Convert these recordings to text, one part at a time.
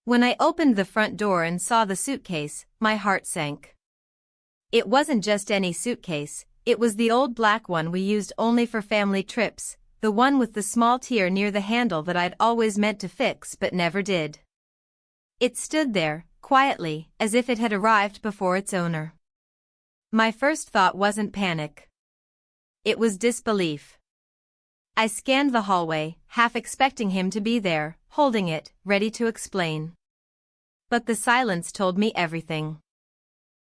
When I opened the front door and saw the suitcase, my heart sank. It wasn't just any suitcase, it was the old black one we used only for family trips, the one with the small tear near the handle that I'd always meant to fix but never did. It stood there, quietly, as if it had arrived before its owner. My first thought wasn't panic. It was disbelief. I scanned the hallway, half expecting him to be there, holding it, ready to explain. But the silence told me everything.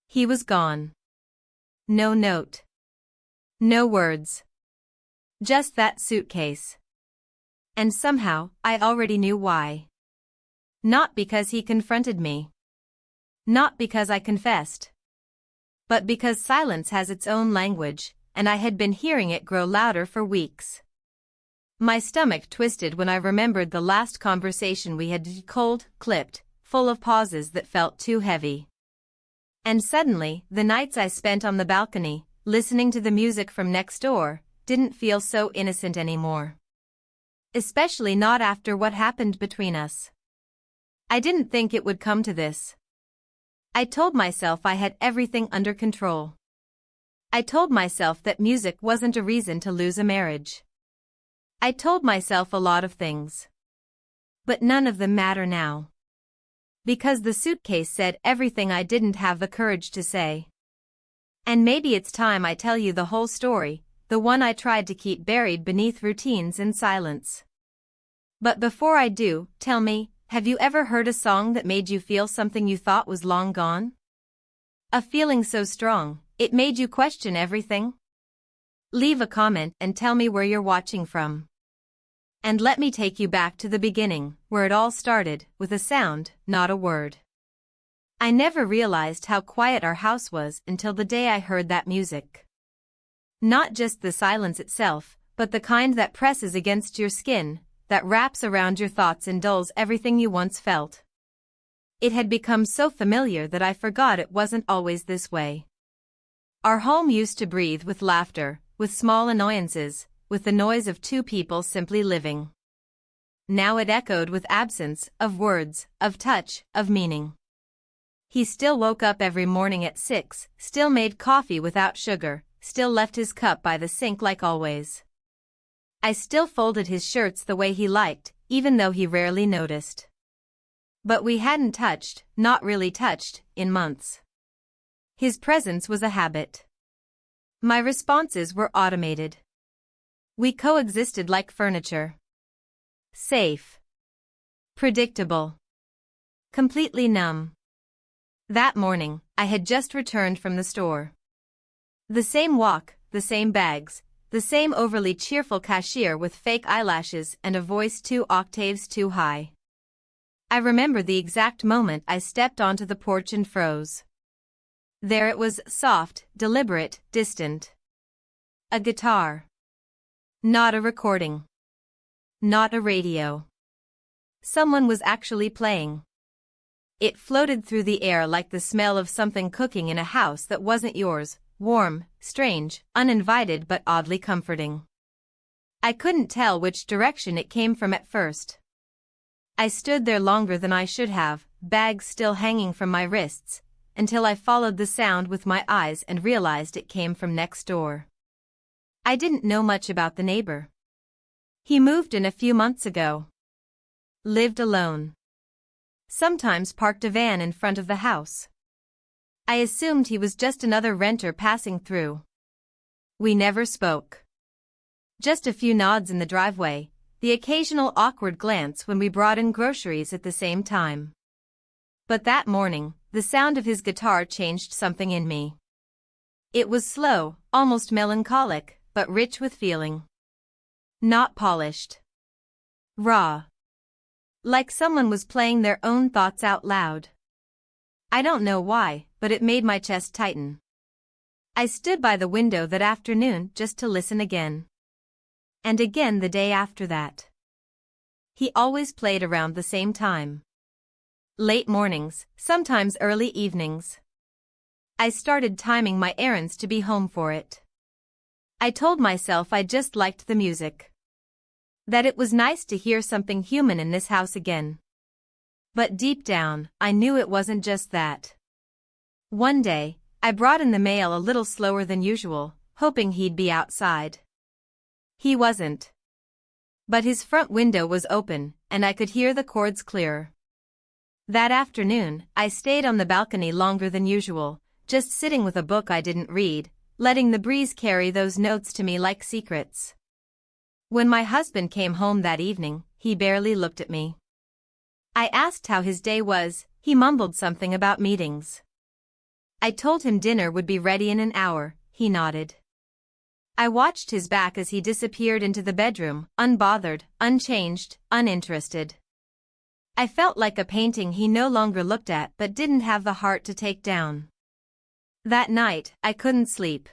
He was gone. No note. No words. Just that suitcase. And somehow, I already knew why. Not because he confronted me. Not because I confessed. But because silence has its own language, and I had been hearing it grow louder for weeks. My stomach twisted when I remembered the last conversation we had, cold, clipped, full of pauses that felt too heavy. And suddenly, the nights I spent on the balcony, listening to the music from next door, didn't feel so innocent anymore. Especially not after what happened between us. I didn't think it would come to this. I told myself I had everything under control. I told myself that music wasn't a reason to lose a marriage. I told myself a lot of things. But none of them matter now. Because the suitcase said everything I didn't have the courage to say. And maybe it's time I tell you the whole story, the one I tried to keep buried beneath routines and silence. But before I do, tell me, have you ever heard a song that made you feel something you thought was long gone? A feeling so strong, it made you question everything? Leave a comment and tell me where you're watching from. And let me take you back to the beginning, where it all started, with a sound, not a word. I never realized how quiet our house was until the day I heard that music. Not just the silence itself, but the kind that presses against your skin, that wraps around your thoughts and dulls everything you once felt. It had become so familiar that I forgot it wasn't always this way. Our home used to breathe with laughter, with small annoyances, with the noise of two people simply living. Now it echoed with absence of words, of touch, of meaning. He still woke up every morning at 6, still made coffee without sugar, still left his cup by the sink like always. I still folded his shirts the way he liked, even though he rarely noticed. But we hadn't touched, not really touched, in months. His presence was a habit. My responses were automated. We coexisted like furniture. Safe. Predictable. Completely numb. That morning, I had just returned from the store. The same walk, the same bags, the same overly cheerful cashier with fake eyelashes and a voice 2 octaves too high. I remember the exact moment I stepped onto the porch and froze. There it was, soft, deliberate, distant. A guitar. Not a recording. Not a radio. Someone was actually playing. It floated through the air like the smell of something cooking in a house that wasn't yours, warm, strange, uninvited but oddly comforting. I couldn't tell which direction it came from at first. I stood there longer than I should have, bags still hanging from my wrists, until I followed the sound with my eyes and realized it came from next door. I didn't know much about the neighbor. He moved in a few months ago. Lived alone. Sometimes parked a van in front of the house. I assumed he was just another renter passing through. We never spoke. Just a few nods in the driveway, the occasional awkward glance when we brought in groceries at the same time. But that morning, the sound of his guitar changed something in me. It was slow, almost melancholic, but rich with feeling. Not polished. Raw. Like someone was playing their own thoughts out loud. I don't know why, but it made my chest tighten. I stood by the window that afternoon just to listen again. And again the day after that. He always played around the same time. Late mornings, sometimes early evenings. I started timing my errands to be home for it. I told myself I just liked the music. That it was nice to hear something human in this house again. But deep down, I knew it wasn't just that. One day, I brought in the mail a little slower than usual, hoping he'd be outside. He wasn't. But his front window was open, and I could hear the chords clearer. That afternoon, I stayed on the balcony longer than usual, just sitting with a book I didn't read, letting the breeze carry those notes to me like secrets. When my husband came home that evening, he barely looked at me. I asked how his day was. He mumbled something about meetings. I told him dinner would be ready in an hour. He nodded. I watched his back as he disappeared into the bedroom, unbothered, unchanged, uninterested. I felt like a painting he no longer looked at but didn't have the heart to take down. That night, I couldn't sleep.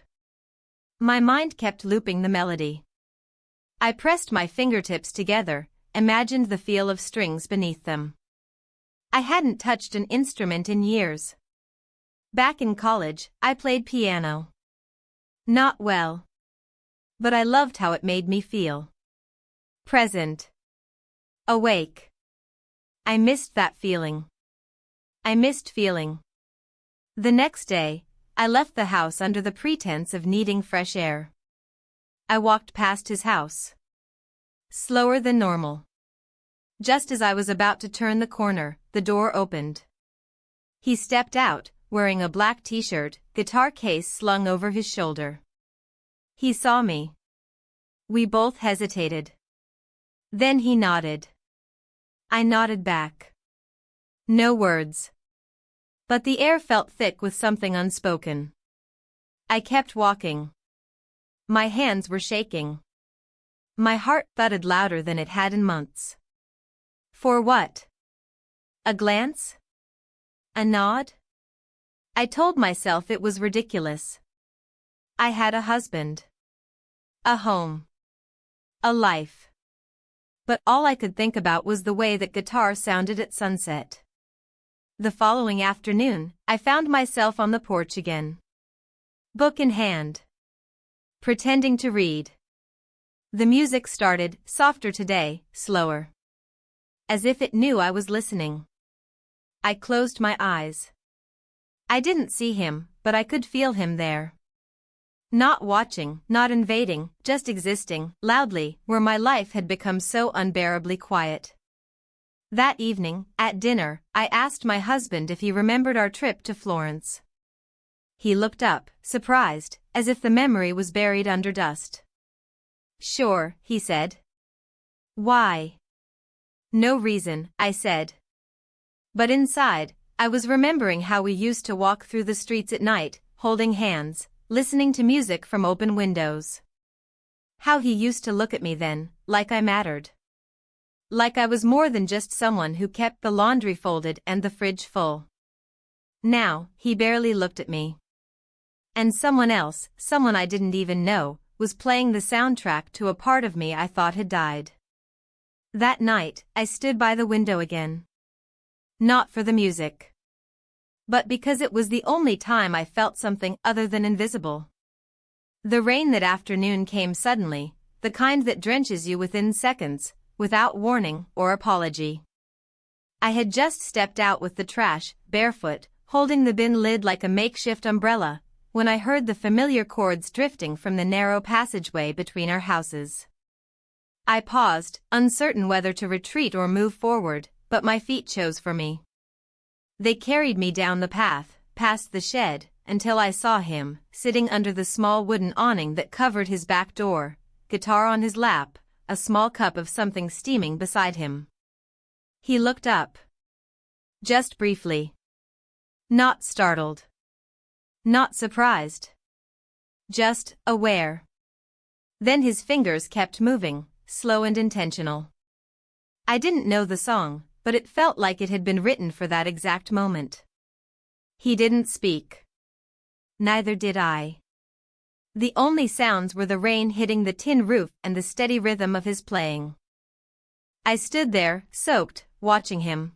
My mind kept looping the melody. I pressed my fingertips together, imagined the feel of strings beneath them. I hadn't touched an instrument in years. Back in college, I played piano. Not well. But I loved how it made me feel. Present. Awake. I missed that feeling. I missed feeling. The next day, I left the house under the pretense of needing fresh air. I walked past his house. Slower than normal. Just as I was about to turn the corner, the door opened. He stepped out, wearing a black t-shirt, guitar case slung over his shoulder. He saw me. We both hesitated. Then he nodded. I nodded back. No words. But the air felt thick with something unspoken. I kept walking. My hands were shaking. My heart thudded louder than it had in months. For what? A glance? A nod? I told myself it was ridiculous. I had a husband. A home. A life. But all I could think about was the way that guitar sounded at sunset. The following afternoon, I found myself on the porch again. Book in hand. Pretending to read. The music started, softer today, slower. As if it knew I was listening. I closed my eyes. I didn't see him, but I could feel him there. Not watching, not invading, just existing, loudly, where my life had become so unbearably quiet. That evening, at dinner, I asked my husband if he remembered our trip to Florence. He looked up, surprised, as if the memory was buried under dust. Sure, he said. Why? No reason, I said. But inside, I was remembering how we used to walk through the streets at night, holding hands, listening to music from open windows. How he used to look at me then, like I mattered. Like I was more than just someone who kept the laundry folded and the fridge full. Now, he barely looked at me. And someone else, someone I didn't even know, was playing the soundtrack to a part of me I thought had died. That night, I stood by the window again. Not for the music. But because it was the only time I felt something other than invisible. The rain that afternoon came suddenly, the kind that drenches you within seconds, without warning or apology. I had just stepped out with the trash, barefoot, holding the bin lid like a makeshift umbrella, when I heard the familiar chords drifting from the narrow passageway between our houses. I paused, uncertain whether to retreat or move forward, but my feet chose for me. They carried me down the path, past the shed, until I saw him, sitting under the small wooden awning that covered his back door, guitar on his lap, a small cup of something steaming beside him. He looked up. Just briefly. Not startled. Not surprised. Just aware. Then his fingers kept moving, slow and intentional. I didn't know the song, but it felt like it had been written for that exact moment. He didn't speak. Neither did I. The only sounds were the rain hitting the tin roof and the steady rhythm of his playing. I stood there, soaked, watching him.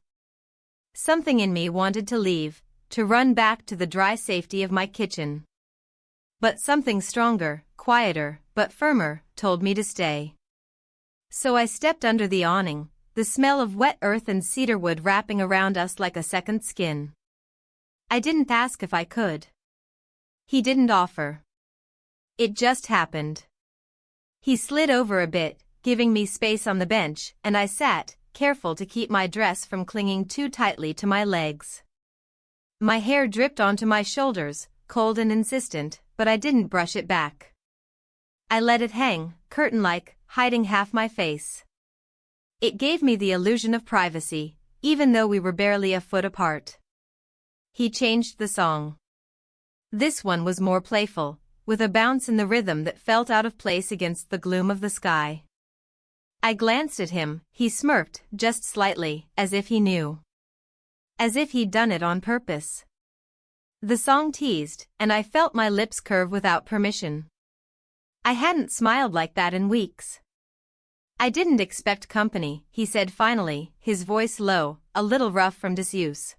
Something in me wanted to leave, to run back to the dry safety of my kitchen. But something stronger, quieter, but firmer, told me to stay. So I stepped under the awning, the smell of wet earth and cedarwood wrapping around us like a second skin. I didn't ask if I could. He didn't offer. It just happened. He slid over a bit, giving me space on the bench, and I sat, careful to keep my dress from clinging too tightly to my legs. My hair dripped onto my shoulders, cold and insistent, but I didn't brush it back. I let it hang, curtain-like, hiding half my face. It gave me the illusion of privacy, even though we were barely a foot apart. He changed the song. This one was more playful, with a bounce in the rhythm that felt out of place against the gloom of the sky. I glanced at him. He smirked, just slightly, as if he knew. As if he'd done it on purpose. The song teased, and I felt my lips curve without permission. I hadn't smiled like that in weeks. I didn't expect company, he said finally, his voice low, a little rough from disuse.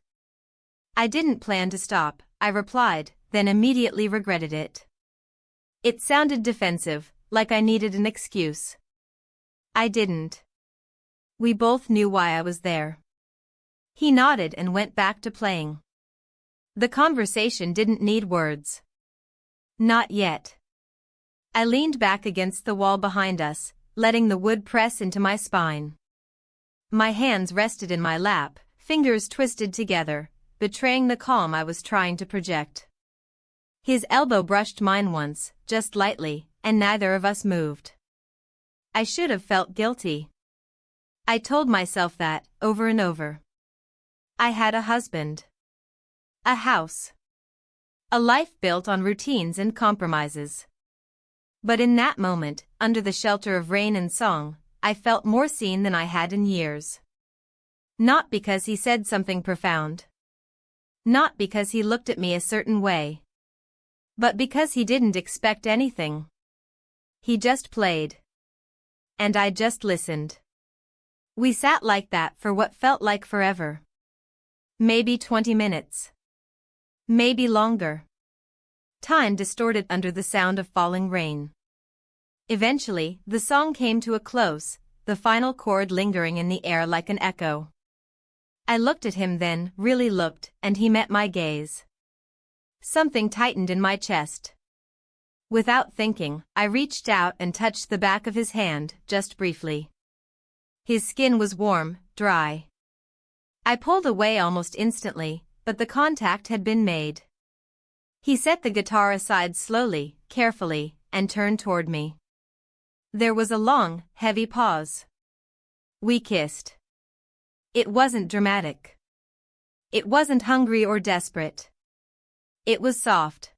I didn't plan to stop, I replied, then immediately regretted it. It sounded defensive, like I needed an excuse. I didn't. We both knew why I was there. He nodded and went back to playing. The conversation didn't need words. Not yet. I leaned back against the wall behind us, letting the wood press into my spine. My hands rested in my lap, fingers twisted together, betraying the calm I was trying to project. His elbow brushed mine once, just lightly, and neither of us moved. I should have felt guilty. I told myself that, over and over. I had a husband. A house. A life built on routines and compromises. But in that moment, under the shelter of rain and song, I felt more seen than I had in years. Not because he said something profound. Not because he looked at me a certain way. But because he didn't expect anything. He just played. And I just listened. We sat like that for what felt like forever. Maybe 20 minutes. Maybe longer. Time distorted under the sound of falling rain. Eventually, the song came to a close, the final chord lingering in the air like an echo. I looked at him then, really looked, and he met my gaze. Something tightened in my chest. Without thinking, I reached out and touched the back of his hand, just briefly. His skin was warm, dry. I pulled away almost instantly, but the contact had been made. He set the guitar aside slowly, carefully, and turned toward me. There was a long, heavy pause. We kissed. It wasn't dramatic. It wasn't hungry or desperate. It was soft.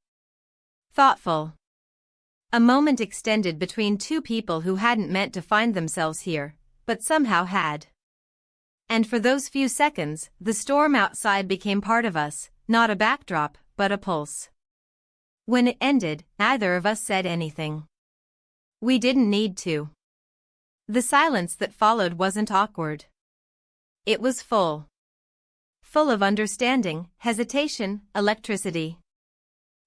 Thoughtful. A moment extended between two people who hadn't meant to find themselves here, but somehow had. And for those few seconds, the storm outside became part of us, not a backdrop, but a pulse. When it ended, neither of us said anything. We didn't need to. The silence that followed wasn't awkward. It was full. Full of understanding, hesitation, electricity.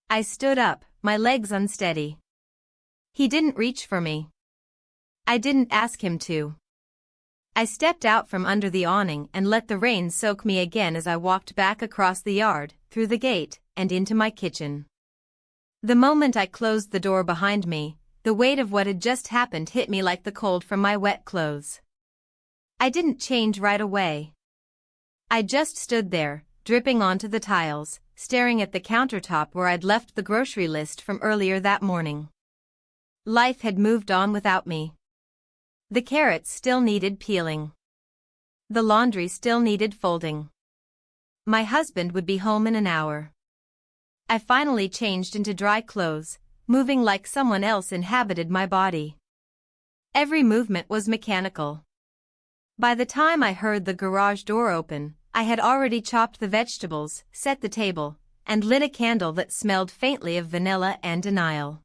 I stood up, my legs unsteady. He didn't reach for me. I didn't ask him to. I stepped out from under the awning and let the rain soak me again as I walked back across the yard, through the gate, and into my kitchen. The moment I closed the door behind me, the weight of what had just happened hit me like the cold from my wet clothes. I didn't change right away. I just stood there, dripping onto the tiles, staring at the countertop where I'd left the grocery list from earlier that morning. Life had moved on without me. The carrots still needed peeling. The laundry still needed folding. My husband would be home in an hour. I finally changed into dry clothes, moving like someone else inhabited my body. Every movement was mechanical. By the time I heard the garage door open, I had already chopped the vegetables, set the table, and lit a candle that smelled faintly of vanilla and denial.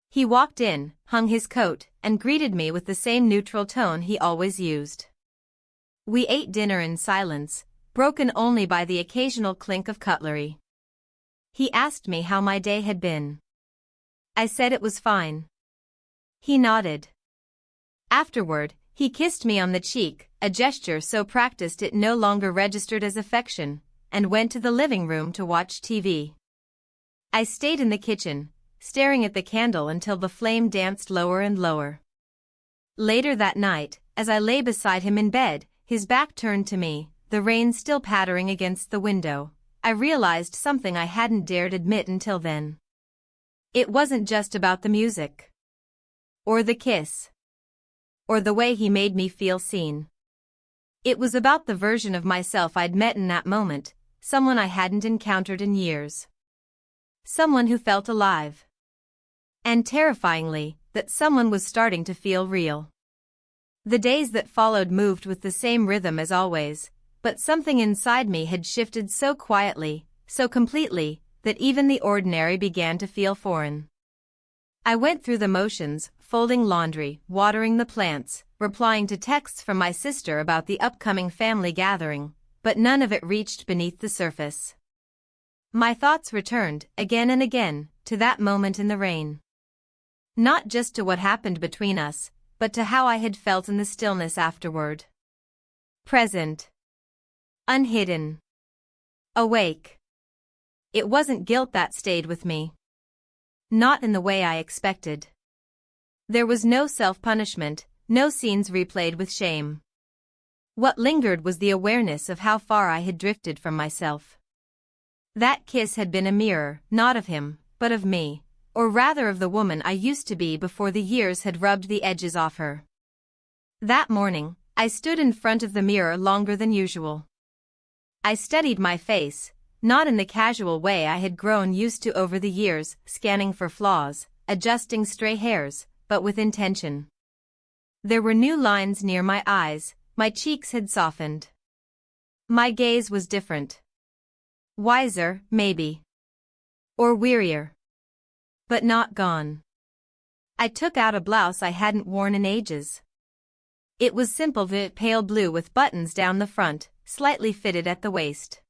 He walked in, hung his coat, and greeted me with the same neutral tone he always used. We ate dinner in silence, broken only by the occasional clink of cutlery. He asked me how my day had been. I said it was fine. He nodded. Afterward, He kissed me on the cheek, a gesture so practiced it no longer registered as affection, and went to the living room to watch TV. I stayed in the kitchen, staring at the candle until the flame danced lower and lower. Later that night, as I lay beside him in bed, his back turned to me, the rain still pattering against the window, I realized something I hadn't dared admit until then. It wasn't just about the music. Or the kiss. Or the way he made me feel seen. It was about the version of myself I'd met in that moment, someone I hadn't encountered in years. Someone who felt alive. And terrifyingly, that someone was starting to feel real. The days that followed moved with the same rhythm as always, but something inside me had shifted so quietly, so completely, that even the ordinary began to feel foreign. I went through the motions, folding laundry, watering the plants, replying to texts from my sister about the upcoming family gathering, but none of it reached beneath the surface. My thoughts returned, again and again, to that moment in the rain. Not just to what happened between us, but to how I had felt in the stillness afterward. Present. Unhidden. Awake. It wasn't guilt that stayed with me. Not in the way I expected. There was no self-punishment, no scenes replayed with shame. What lingered was the awareness of how far I had drifted from myself. That kiss had been a mirror, not of him, but of me, or rather of the woman I used to be before the years had rubbed the edges off her. That morning, I stood in front of the mirror longer than usual. I studied my face, not in the casual way I had grown used to over the years, scanning for flaws, adjusting stray hairs, but with intention. There were new lines near my eyes, my cheeks had softened. My gaze was different. Wiser, maybe. Or wearier. But not gone. I took out a blouse I hadn't worn in ages. It was simple, pale blue with buttons down the front, slightly fitted at the waist.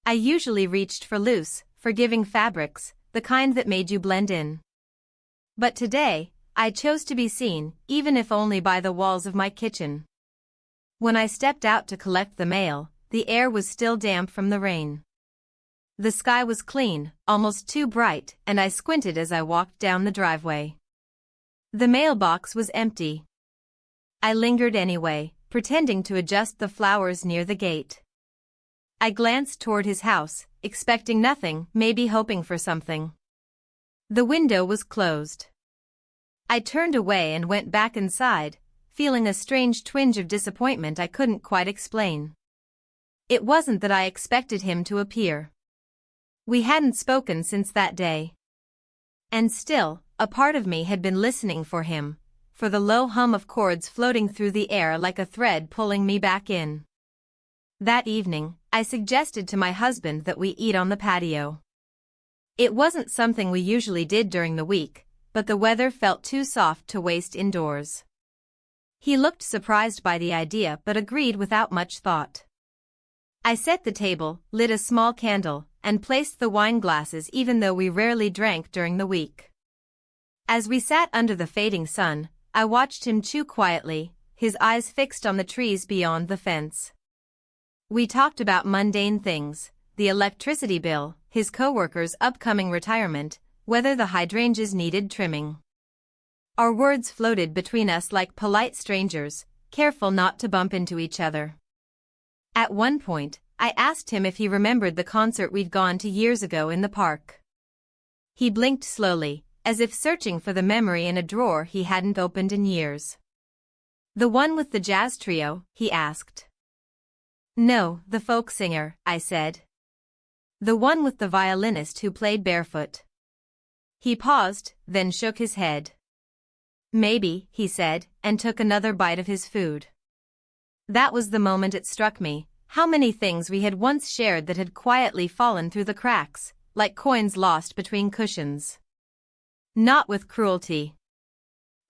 I usually reached for loose, forgiving fabrics, the kind that made you blend in. But today, I chose to be seen, even if only by the walls of my kitchen. When I stepped out to collect the mail, the air was still damp from the rain. The sky was clean, almost too bright, and I squinted as I walked down the driveway. The mailbox was empty. I lingered anyway, pretending to adjust the flowers near the gate. I glanced toward his house, expecting nothing, maybe hoping for something. The window was closed. I turned away and went back inside, feeling a strange twinge of disappointment I couldn't quite explain. It wasn't that I expected him to appear. We hadn't spoken since that day. And still, a part of me had been listening for him, for the low hum of chords floating through the air like a thread pulling me back in. That evening, I suggested to my husband that we eat on the patio. It wasn't something we usually did during the week, but the weather felt too soft to waste indoors. He looked surprised by the idea but agreed without much thought. I set the table, lit a small candle, and placed the wine glasses even though we rarely drank during the week. As we sat under the fading sun, I watched him chew quietly, his eyes fixed on the trees beyond the fence. We talked about mundane things, the electricity bill, his coworkers' upcoming retirement, whether the hydrangeas needed trimming. Our words floated between us like polite strangers, careful not to bump into each other. At one point, I asked him if he remembered the concert we'd gone to years ago in the park. He blinked slowly, as if searching for the memory in a drawer he hadn't opened in years. "The one with the jazz trio?" he asked. "No, the folk singer," I said. "The one with the violinist who played barefoot." He paused, then shook his head. "Maybe," he said, and took another bite of his food. That was the moment it struck me, how many things we had once shared that had quietly fallen through the cracks, like coins lost between cushions. Not with cruelty.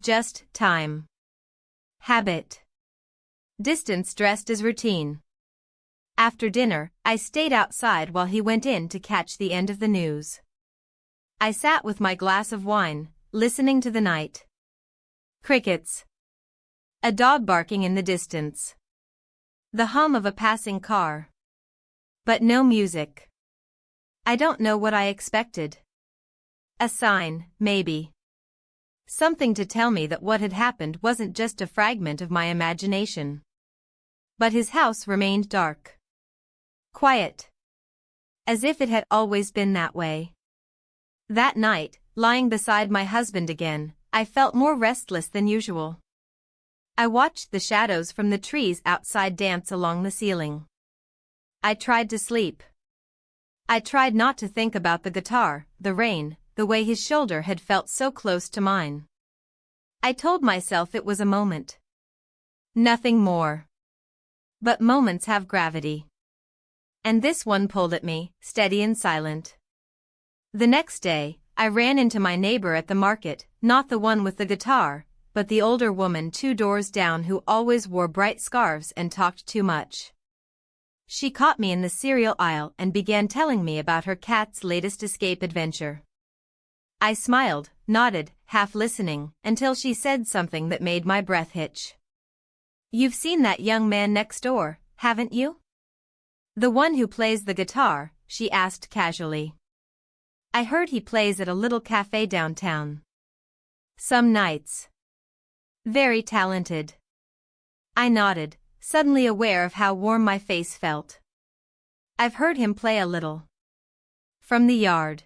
Just time. Habit. Distance dressed as routine. After dinner, I stayed outside while he went in to catch the end of the news. I sat with my glass of wine, listening to the night. Crickets. A dog barking in the distance. The hum of a passing car. But no music. I don't know what I expected. A sign, maybe. Something to tell me that what had happened wasn't just a fragment of my imagination. But his house remained dark. Quiet. As if it had always been that way. That night, lying beside my husband again, I felt more restless than usual. I watched the shadows from the trees outside dance along the ceiling. I tried to sleep. I tried not to think about the guitar, the rain, the way his shoulder had felt so close to mine. I told myself it was a moment. Nothing more. But moments have gravity. And this one pulled at me, steady and silent. The next day, I ran into my neighbor at the market, not the one with the guitar, but the older woman 2 doors down who always wore bright scarves and talked too much. She caught me in the cereal aisle and began telling me about her cat's latest escape adventure. I smiled, nodded, half listening, until she said something that made my breath hitch. "You've seen that young man next door, haven't you? The one who plays the guitar," she asked casually. "I heard he plays at a little cafe downtown. Some nights. Very talented." I nodded, suddenly aware of how warm my face felt. "I've heard him play a little. From the yard."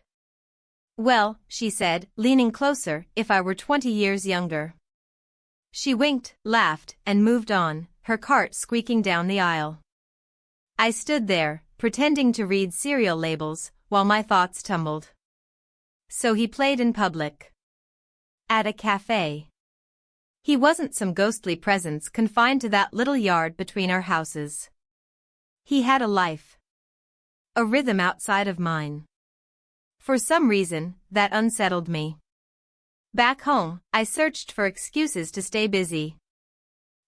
"Well," she said, leaning closer, "if I were 20 years younger." She winked, laughed, and moved on, her cart squeaking down the aisle. I stood there, pretending to read cereal labels, while my thoughts tumbled. So he played in public. At a cafe. He wasn't some ghostly presence confined to that little yard between our houses. He had a life. A rhythm outside of mine. For some reason, that unsettled me. Back home, I searched for excuses to stay busy.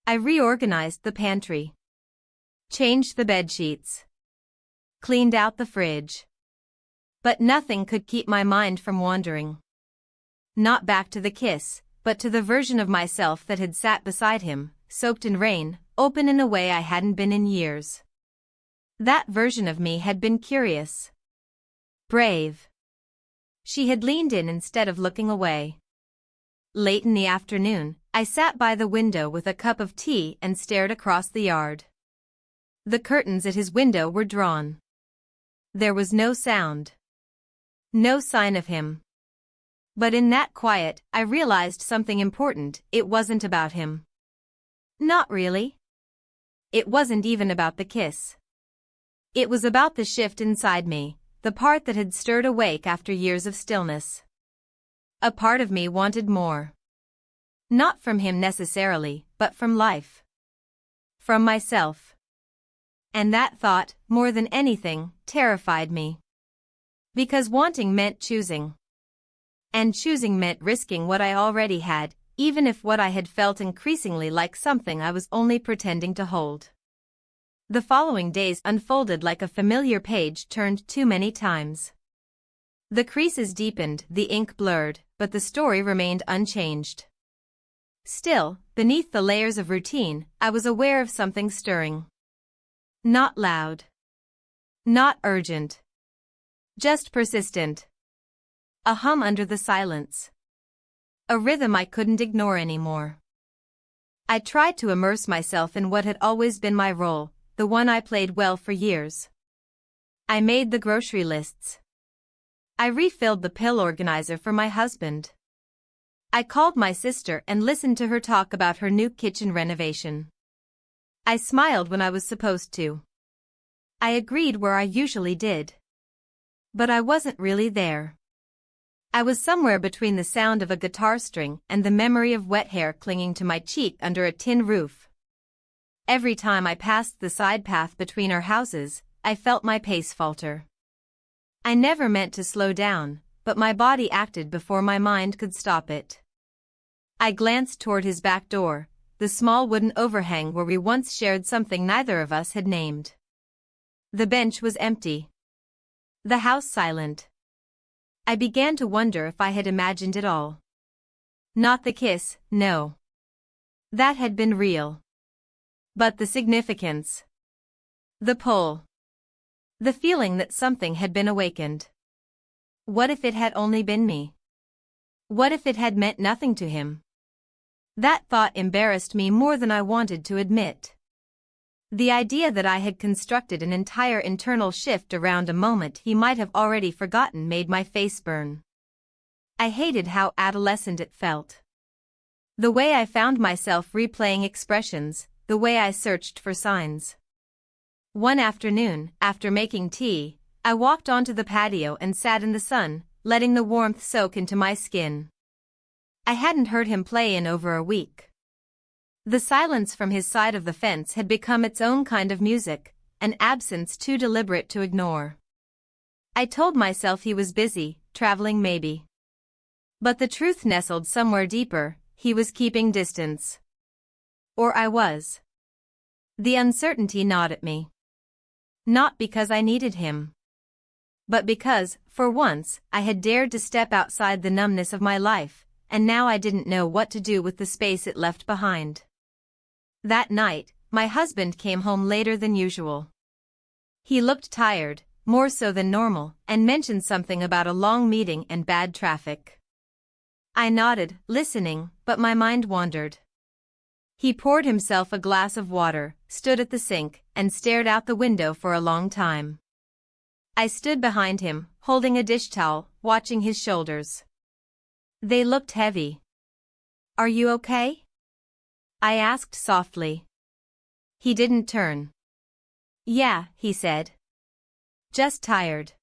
I reorganized the pantry. Changed the bedsheets. Cleaned out the fridge. But nothing could keep my mind from wandering. Not back to the kiss, but to the version of myself that had sat beside him, soaked in rain, open in a way I hadn't been in years. That version of me had been curious. Brave. She had leaned in instead of looking away. Late in the afternoon, I sat by the window with a cup of tea and stared across the yard. The curtains at his window were drawn. There was no sound. No sign of him. But in that quiet, I realized something important. It wasn't about him. Not really. It wasn't even about the kiss. It was about the shift inside me, the part that had stirred awake after years of stillness. A part of me wanted more. Not from him necessarily, but from life. From myself. And that thought, more than anything, terrified me. Because wanting meant choosing. And choosing meant risking what I already had, even if what I had felt increasingly like something I was only pretending to hold. The following days unfolded like a familiar page turned too many times. The creases deepened, the ink blurred, but the story remained unchanged. Still, beneath the layers of routine, I was aware of something stirring. Not loud. Not urgent. Just persistent. A hum under the silence. A rhythm I couldn't ignore anymore. I tried to immerse myself in what had always been my role, the one I played well for years. I made the grocery lists. I refilled the pill organizer for my husband. I called my sister and listened to her talk about her new kitchen renovation. I smiled when I was supposed to. I agreed where I usually did. But I wasn't really there. I was somewhere between the sound of a guitar string and the memory of wet hair clinging to my cheek under a tin roof. Every time I passed the side path between our houses, I felt my pace falter. I never meant to slow down, but my body acted before my mind could stop it. I glanced toward his back door, the small wooden overhang where we once shared something neither of us had named. The bench was empty. The house silent. I began to wonder if I had imagined it all. Not the kiss, no. That had been real. But the significance. The pull. The feeling that something had been awakened. What if it had only been me? What if it had meant nothing to him? That thought embarrassed me more than I wanted to admit. The idea that I had constructed an entire internal shift around a moment he might have already forgotten made my face burn. I hated how adolescent it felt. The way I found myself replaying expressions, the way I searched for signs. One afternoon, after making tea, I walked onto the patio and sat in the sun, letting the warmth soak into my skin. I hadn't heard him play in over a week. The silence from his side of the fence had become its own kind of music, an absence too deliberate to ignore. I told myself he was busy, traveling maybe. But the truth nestled somewhere deeper, he was keeping distance. Or I was. The uncertainty gnawed at me. Not because I needed him. But because, for once, I had dared to step outside the numbness of my life, and now I didn't know what to do with the space it left behind. That night, my husband came home later than usual. He looked tired, more so than normal, and mentioned something about a long meeting and bad traffic. I nodded, listening, but my mind wandered. He poured himself a glass of water, stood at the sink, and stared out the window for a long time. I stood behind him, holding a dish towel, watching his shoulders. They looked heavy. "Are you okay?" I asked softly. He didn't turn. "Yeah," he said. "Just tired."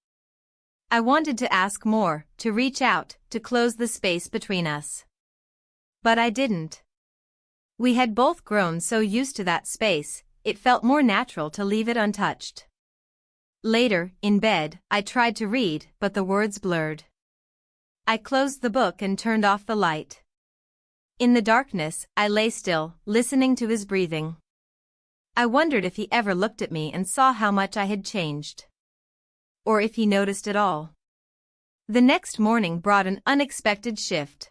I wanted to ask more, to reach out, to close the space between us. But I didn't. We had both grown so used to that space, it felt more natural to leave it untouched. Later, in bed, I tried to read, but the words blurred. I closed the book and turned off the light. In the darkness, I lay still, listening to his breathing. I wondered if he ever looked at me and saw how much I had changed. Or if he noticed at all. The next morning brought an unexpected shift.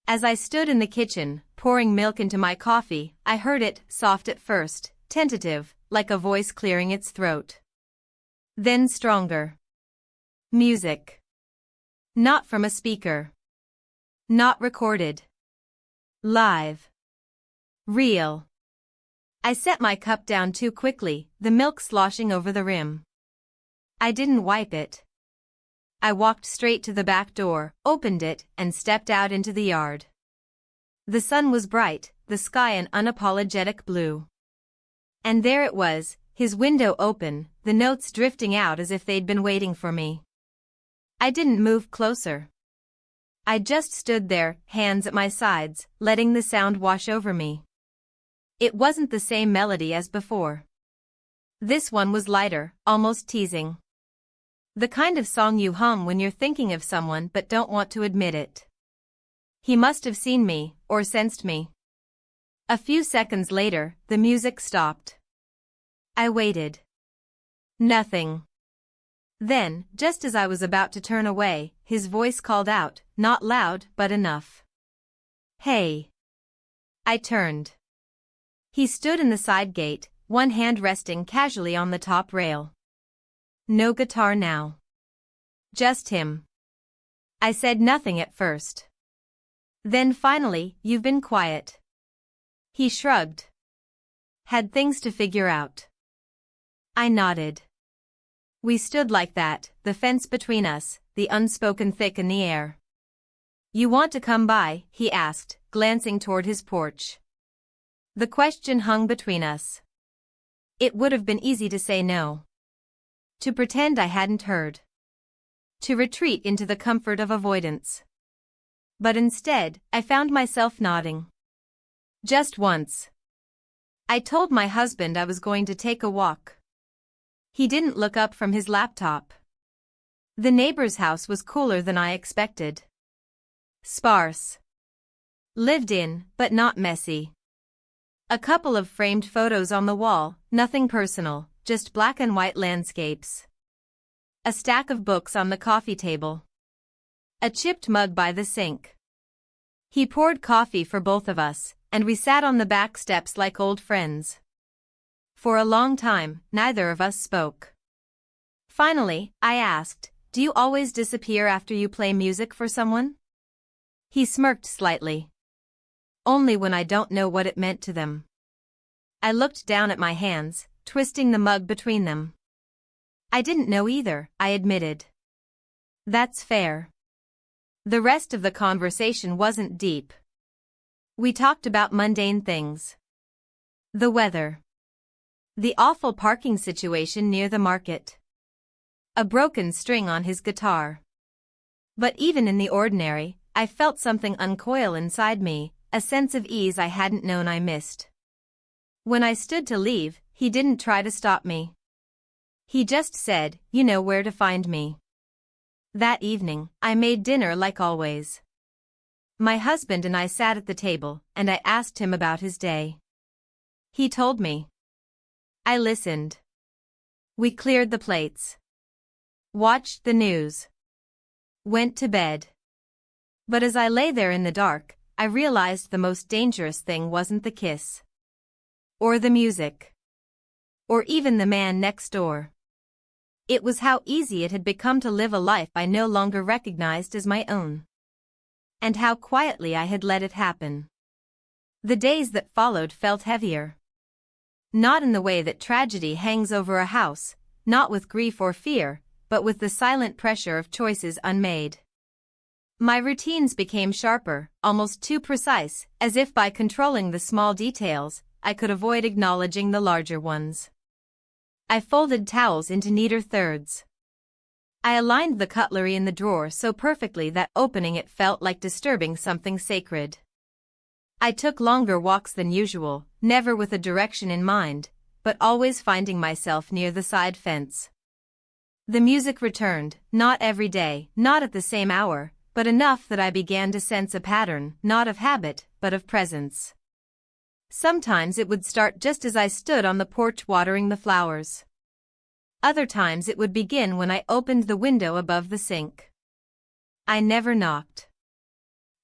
As I stood in the kitchen, pouring milk into my coffee, I heard it, soft at first, tentative, like a voice clearing its throat. Then stronger. Music. Not from a speaker. Not recorded. Live. Real. I set my cup down too quickly, the milk sloshing over the rim. I didn't wipe it. I walked straight to the back door, opened it, and stepped out into the yard. The sun was bright, the sky an unapologetic blue. And there it was, his window open, the notes drifting out as if they'd been waiting for me. I didn't move closer. I just stood there, hands at my sides, letting the sound wash over me. It wasn't the same melody as before. This one was lighter, almost teasing. The kind of song you hum when you're thinking of someone but don't want to admit it. He must have seen me, or sensed me. A few seconds later, the music stopped. I waited. Nothing. Then, just as I was about to turn away, his voice called out, not loud but enough. "Hey." I turned. He stood in the side gate, one hand resting casually on the top rail. No guitar now. Just him. I said nothing at first. Then finally, "You've been quiet." He shrugged. "Had things to figure out." I nodded. We stood like that, the fence between us, the unspoken thick in the air. "You want to come by?" he asked, glancing toward his porch. The question hung between us. It would have been easy to say no. To pretend I hadn't heard. To retreat into the comfort of avoidance. But instead, I found myself nodding. Just once. I told my husband I was going to take a walk. He didn't look up from his laptop. The neighbor's house was cooler than I expected. Sparse. Lived in, but not messy. A couple of framed photos on the wall, nothing personal, just black and white landscapes. A stack of books on the coffee table. A chipped mug by the sink. He poured coffee for both of us, and we sat on the back steps like old friends. For a long time, neither of us spoke. Finally, I asked, "Do you always disappear after you play music for someone?" He smirked slightly. "Only when I don't know what it meant to them." I looked down at my hands, twisting the mug between them. "I didn't know either," I admitted. "That's fair." The rest of the conversation wasn't deep. We talked about mundane things. The weather. The awful parking situation near the market. A broken string on his guitar. But even in the ordinary, I felt something uncoil inside me, a sense of ease I hadn't known I missed. When I stood to leave, he didn't try to stop me. He just said, "You know where to find me." That evening, I made dinner like always. My husband and I sat at the table, and I asked him about his day. He told me. I listened. We cleared the plates. Watched the news. Went to bed. But as I lay there in the dark, I realized the most dangerous thing wasn't the kiss. Or the music. Or even the man next door. It was how easy it had become to live a life I no longer recognized as my own. And how quietly I had let it happen. The days that followed felt heavier. Not in the way that tragedy hangs over a house, not with grief or fear, but with the silent pressure of choices unmade. My routines became sharper, almost too precise, as if by controlling the small details, I could avoid acknowledging the larger ones. I folded towels into neater thirds. I aligned the cutlery in the drawer so perfectly that opening it felt like disturbing something sacred. I took longer walks than usual, never with a direction in mind, but always finding myself near the side fence. The music returned, not every day, not at the same hour, but enough that I began to sense a pattern, not of habit, but of presence. Sometimes it would start just as I stood on the porch watering the flowers. Other times it would begin when I opened the window above the sink. I never knocked.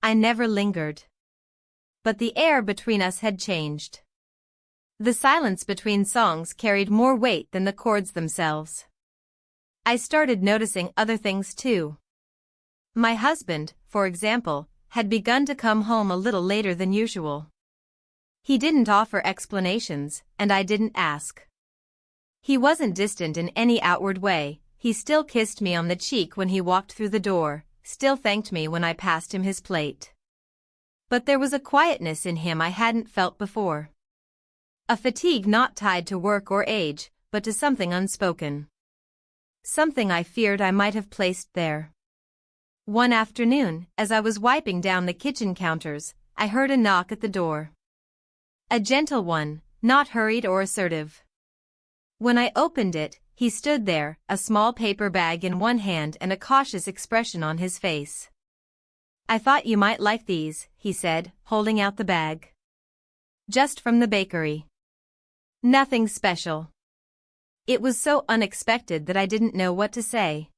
I never lingered. But the air between us had changed. The silence between songs carried more weight than the chords themselves. I started noticing other things too. My husband, for example, had begun to come home a little later than usual. He didn't offer explanations, and I didn't ask. He wasn't distant in any outward way, he still kissed me on the cheek when he walked through the door, still thanked me when I passed him his plate. But there was a quietness in him I hadn't felt before. A fatigue not tied to work or age, but to something unspoken. Something I feared I might have placed there. One afternoon, as I was wiping down the kitchen counters, I heard a knock at the door. A gentle one, not hurried or assertive. When I opened it, he stood there, a small paper bag in one hand and a cautious expression on his face. "I thought you might like these," he said, holding out the bag. "Just from the bakery. Nothing special." It was so unexpected that I didn't know what to say.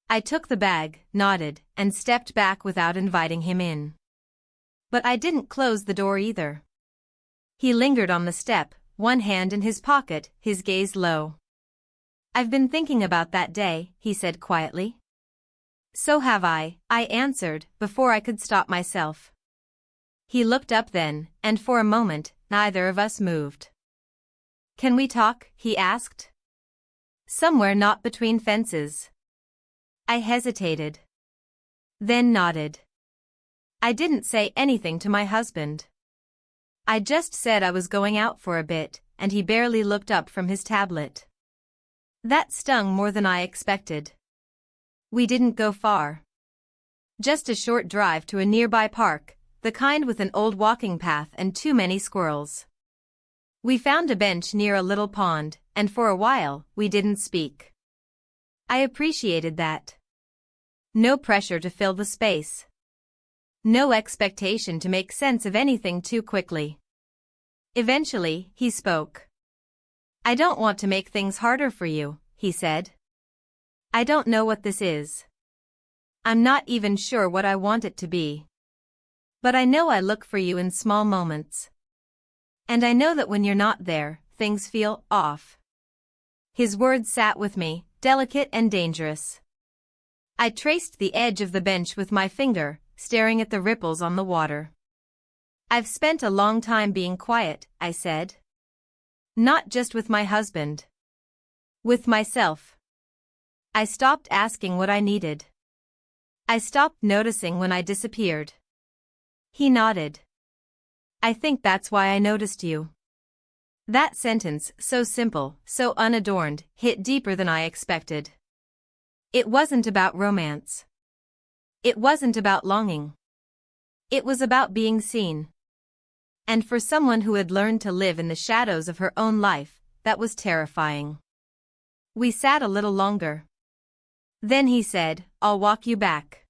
I took the bag, nodded, and stepped back without inviting him in. But I didn't close the door either. He lingered on the step, one hand in his pocket, his gaze low. "I've been thinking about that day," he said quietly. "So have I answered, before I could stop myself. He looked up then, and for a moment, neither of us moved. "Can we talk?" he asked. "Somewhere not between fences." I hesitated. Then nodded. I didn't say anything to my husband. I just said I was going out for a bit, and he barely looked up from his tablet. That stung more than I expected. We didn't go far. Just a short drive to a nearby park, the kind with an old walking path and too many squirrels. We found a bench near a little pond, and for a while, we didn't speak. I appreciated that. No pressure to fill the space. No expectation to make sense of anything too quickly. Eventually, he spoke. "I don't want to make things harder for you," he said. "I don't know what this is. I'm not even sure what I want it to be. But I know I look for you in small moments. And I know that when you're not there, things feel off. His words sat with me, delicate and dangerous. I traced the edge of the bench with my finger, staring at the ripples on the water. I've spent a long time being quiet, I said. Not just with my husband. With myself. I stopped asking what I needed. I stopped noticing when I disappeared. He nodded. I think that's why I noticed you. That sentence, so simple, so unadorned, hit deeper than I expected. It wasn't about romance. It wasn't about longing. It was about being seen. And for someone who had learned to live in the shadows of her own life, that was terrifying. We sat a little longer. Then he said, I'll walk you back.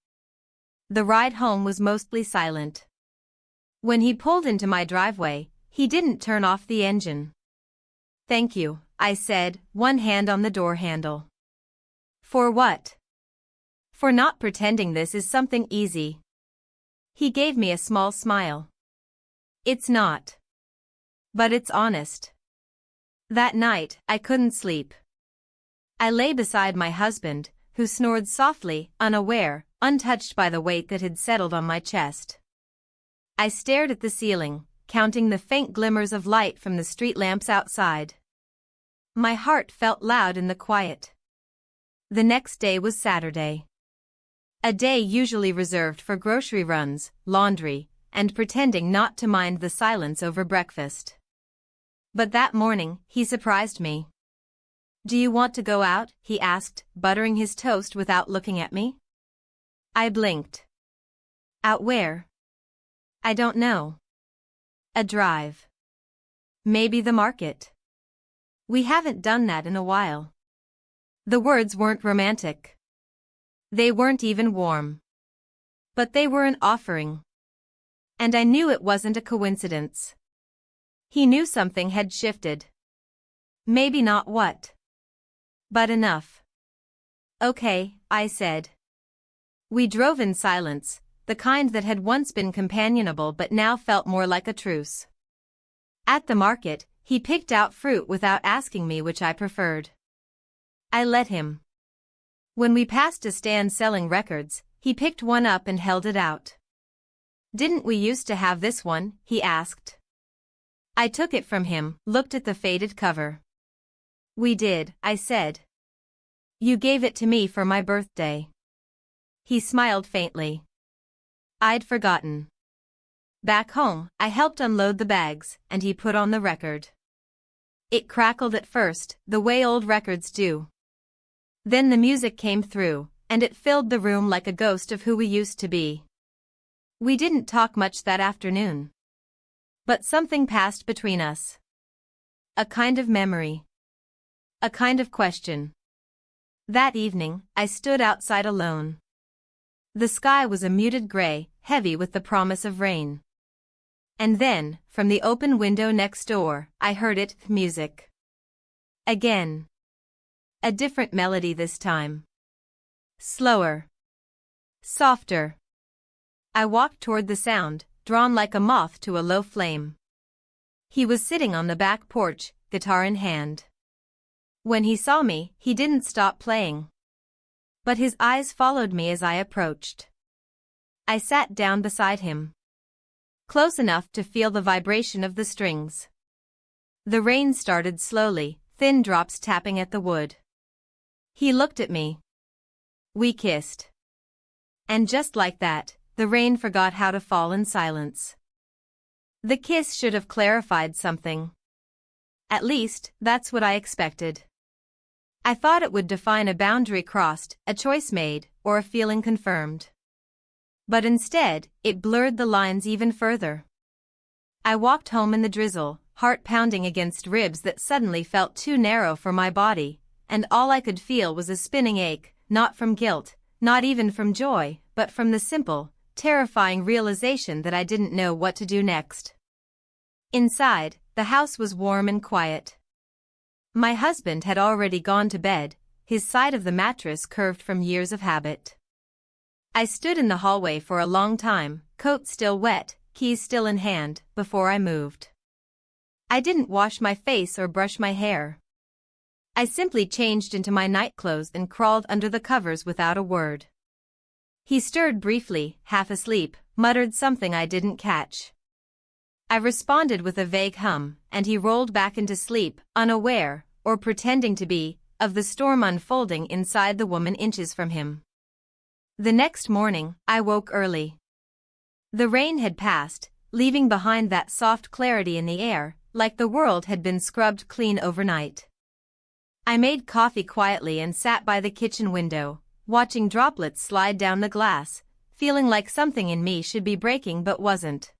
The ride home was mostly silent. When he pulled into my driveway, he didn't turn off the engine. Thank you, I said, one hand on the door handle. For what? For not pretending this is something easy. He gave me a small smile. It's not. But it's honest. That night, I couldn't sleep. I lay beside my husband, who snored softly, unaware, untouched by the weight that had settled on my chest. I stared at the ceiling, counting the faint glimmers of light from the street lamps outside. My heart felt loud in the quiet. The next day was Saturday. A day usually reserved for grocery runs, laundry, and pretending not to mind the silence over breakfast. But that morning, he surprised me. Do you want to go out? He asked, buttering his toast without looking at me. I blinked. Out where? I don't know. A drive. Maybe the market. We haven't done that in a while. The words weren't romantic. They weren't even warm. But they were an offering. And I knew it wasn't a coincidence. He knew something had shifted. Maybe not what. But enough. Okay, I said. We drove in silence, the kind that had once been companionable but now felt more like a truce. At the market, he picked out fruit without asking me which I preferred. I let him. When we passed a stand selling records, he picked one up and held it out. Didn't we used to have this one? He asked. I took it from him, looked at the faded cover. We did, I said. You gave it to me for my birthday. He smiled faintly. I'd forgotten. Back home, I helped unload the bags, and he put on the record. It crackled at first, the way old records do. Then the music came through, and it filled the room like a ghost of who we used to be. We didn't talk much that afternoon. But something passed between us. A kind of memory. A kind of question. That evening, I stood outside alone. The sky was a muted gray, heavy with the promise of rain. And then, from the open window next door, I heard it, music. Again. A different melody this time. Slower. Softer. I walked toward the sound, drawn like a moth to a low flame. He was sitting on the back porch, guitar in hand. When he saw me, he didn't stop playing. But his eyes followed me as I approached. I sat down beside him. Close enough to feel the vibration of the strings. The rain started slowly, thin drops tapping at the wood. He looked at me. We kissed. And just like that, the rain forgot how to fall in silence. The kiss should have clarified something. At least, that's what I expected. I thought it would define a boundary crossed, a choice made, or a feeling confirmed. But instead, it blurred the lines even further. I walked home in the drizzle, heart pounding against ribs that suddenly felt too narrow for my body, and all I could feel was a spinning ache, not from guilt, not even from joy, but from the simple, terrifying realization that I didn't know what to do next. Inside, the house was warm and quiet. My husband had already gone to bed, his side of the mattress curved from years of habit. I stood in the hallway for a long time, coat still wet, keys still in hand, before I moved. I didn't wash my face or brush my hair. I simply changed into my nightclothes and crawled under the covers without a word. He stirred briefly, half asleep, muttered something I didn't catch. I responded with a vague hum, and he rolled back into sleep, unaware, or pretending to be, of the storm unfolding inside the woman inches from him. The next morning, I woke early. The rain had passed, leaving behind that soft clarity in the air, like the world had been scrubbed clean overnight. I made coffee quietly and sat by the kitchen window, watching droplets slide down the glass, feeling like something in me should be breaking but wasn't.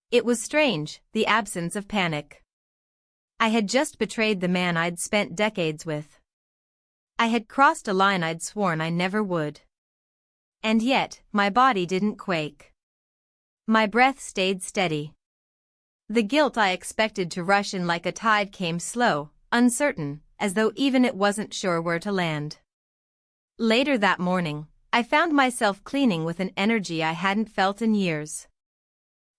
It was strange, the absence of panic. I had just betrayed the man I'd spent decades with. I had crossed a line I'd sworn I never would. And yet, my body didn't quake. My breath stayed steady. The guilt I expected to rush in like a tide came slow, uncertain, as though even it wasn't sure where to land. Later that morning, I found myself cleaning with an energy I hadn't felt in years.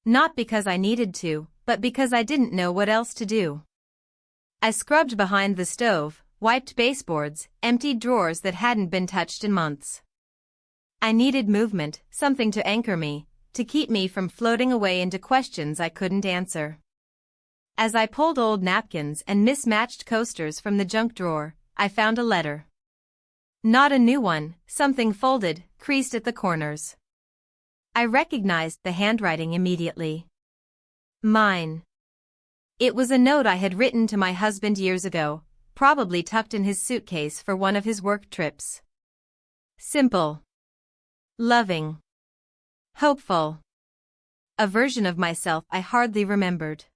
Not because I needed to, but because I didn't know what else to do. I scrubbed behind the stove, wiped baseboards, emptied drawers that hadn't been touched in months. I needed movement, something to anchor me, to keep me from floating away into questions I couldn't answer. As I pulled old napkins and mismatched coasters from the junk drawer, I found a letter. Not a new one, something folded, creased at the corners. I recognized the handwriting immediately. Mine. It was a note I had written to my husband years ago, probably tucked in his suitcase for one of his work trips. Simple. Loving. Hopeful. A version of myself I hardly remembered.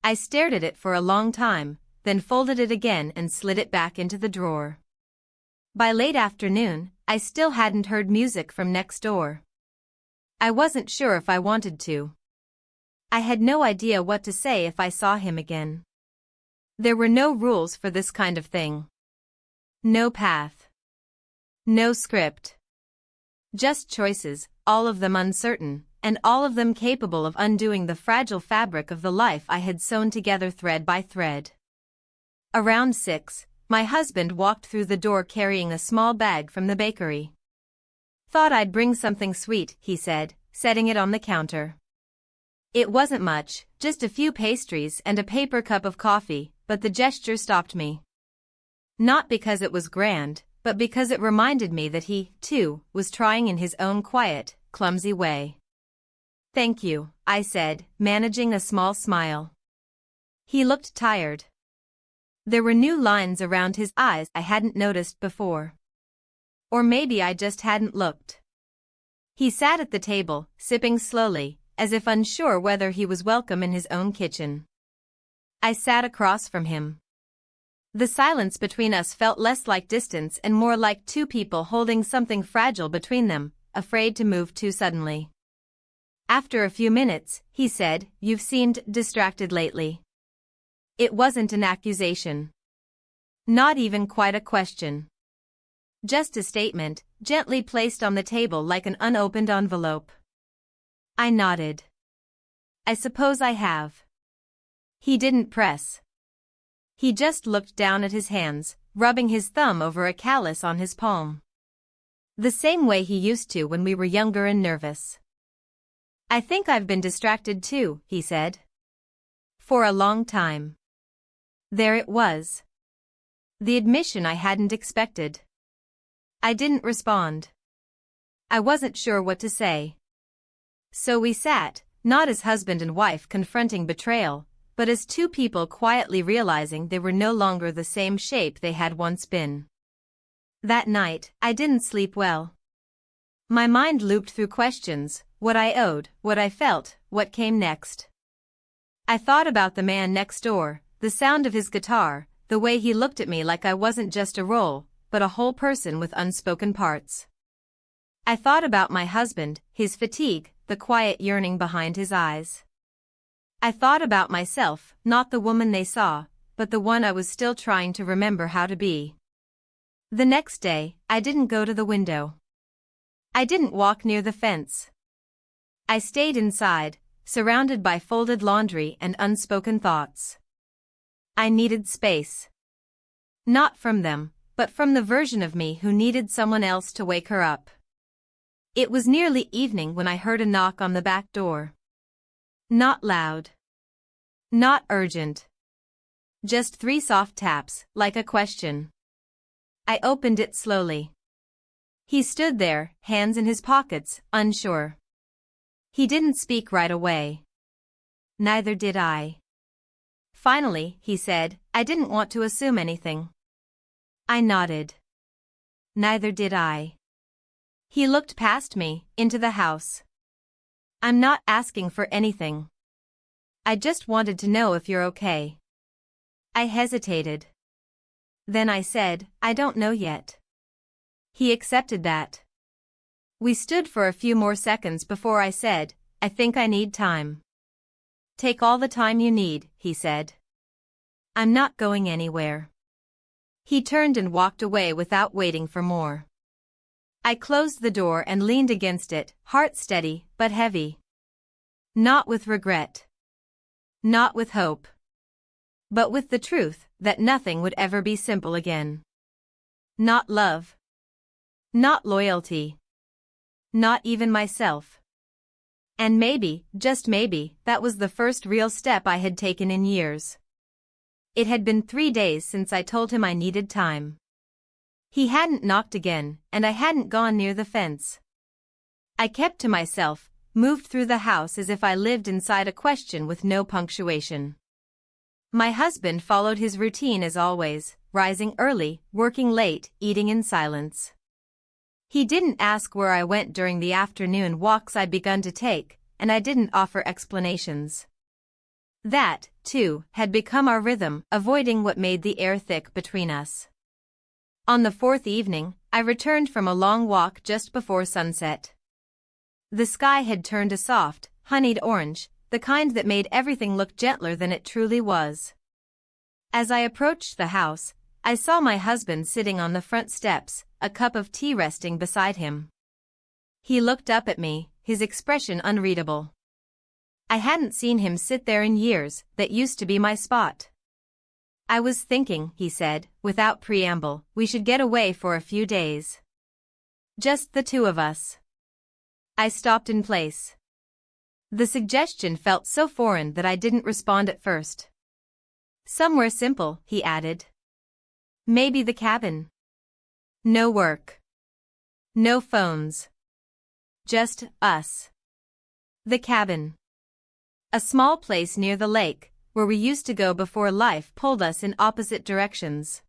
I stared at it for a long time, then folded it again and slid it back into the drawer. By late afternoon, I still hadn't heard music from next door. I wasn't sure if I wanted to. I had no idea what to say if I saw him again. There were no rules for this kind of thing. No path. No script. Just choices, all of them uncertain, and all of them capable of undoing the fragile fabric of the life I had sewn together thread by thread. Around 6, my husband walked through the door carrying a small bag from the bakery. Thought I'd bring something sweet, he said, setting it on the counter. It wasn't much, just a few pastries and a paper cup of coffee, but the gesture stopped me. Not because it was grand, but because it reminded me that he, too, was trying in his own quiet, clumsy way. Thank you, I said, managing a small smile. He looked tired. There were new lines around his eyes I hadn't noticed before. Or maybe I just hadn't looked. He sat at the table, sipping slowly, as if unsure whether he was welcome in his own kitchen. I sat across from him. The silence between us felt less like distance and more like two people holding something fragile between them, afraid to move too suddenly. After a few minutes, he said, "You've seemed distracted lately." It wasn't an accusation. Not even quite a question. Just a statement, gently placed on the table like an unopened envelope. I nodded. I suppose I have. He didn't press. He just looked down at his hands, rubbing his thumb over a callus on his palm. The same way he used to when we were younger and nervous. I think I've been distracted too, he said. For a long time. There it was. The admission I hadn't expected. I didn't respond. I wasn't sure what to say. So we sat, not as husband and wife confronting betrayal, but as two people quietly realizing they were no longer the same shape they had once been. That night, I didn't sleep well. My mind looped through questions, what I owed, what I felt, what came next. I thought about the man next door, the sound of his guitar, the way he looked at me like I wasn't just a role, but a whole person with unspoken parts. I thought about my husband, his fatigue, the quiet yearning behind his eyes. I thought about myself, not the woman they saw, but the one I was still trying to remember how to be. The next day, I didn't go to the window. I didn't walk near the fence. I stayed inside, surrounded by folded laundry and unspoken thoughts. I needed space. Not from them, but from the version of me who needed someone else to wake her up. It was nearly evening when I heard a knock on the back door. Not loud. Not urgent. Just 3 soft taps, like a question. I opened it slowly. He stood there, hands in his pockets, unsure. He didn't speak right away. Neither did I. Finally, he said, "I didn't want to assume anything." I nodded. Neither did I. He looked past me, into the house. "I'm not asking for anything. I just wanted to know if you're okay." I hesitated. Then I said, "I don't know yet." He accepted that. We stood for a few more seconds before I said, "I think I need time." "Take all the time you need," he said. "I'm not going anywhere." He turned and walked away without waiting for more. I closed the door and leaned against it, heart steady, but heavy. Not with regret. Not with hope. But with the truth that nothing would ever be simple again. Not love. Not loyalty. Not even myself. And maybe, just maybe, that was the first real step I had taken in years. It had been 3 days since I told him I needed time. He hadn't knocked again, and I hadn't gone near the fence. I kept to myself, moved through the house as if I lived inside a question with no punctuation. My husband followed his routine as always, rising early, working late, eating in silence. He didn't ask where I went during the afternoon walks I'd begun to take, and I didn't offer explanations. That, too, had become our rhythm, avoiding what made the air thick between us. On the 4th evening, I returned from a long walk just before sunset. The sky had turned a soft, honeyed orange, the kind that made everything look gentler than it truly was. As I approached the house, I saw my husband sitting on the front steps, a cup of tea resting beside him. He looked up at me, his expression unreadable. I hadn't seen him sit there in years, that used to be my spot. "I was thinking," he said, without preamble, "we should get away for a few days. Just the 2 of us." I stopped in place. The suggestion felt so foreign that I didn't respond at first. "Somewhere simple," he added. "Maybe the cabin. No work. No phones. Just us." The cabin. A small place near the lake, where we used to go before life pulled us in opposite directions.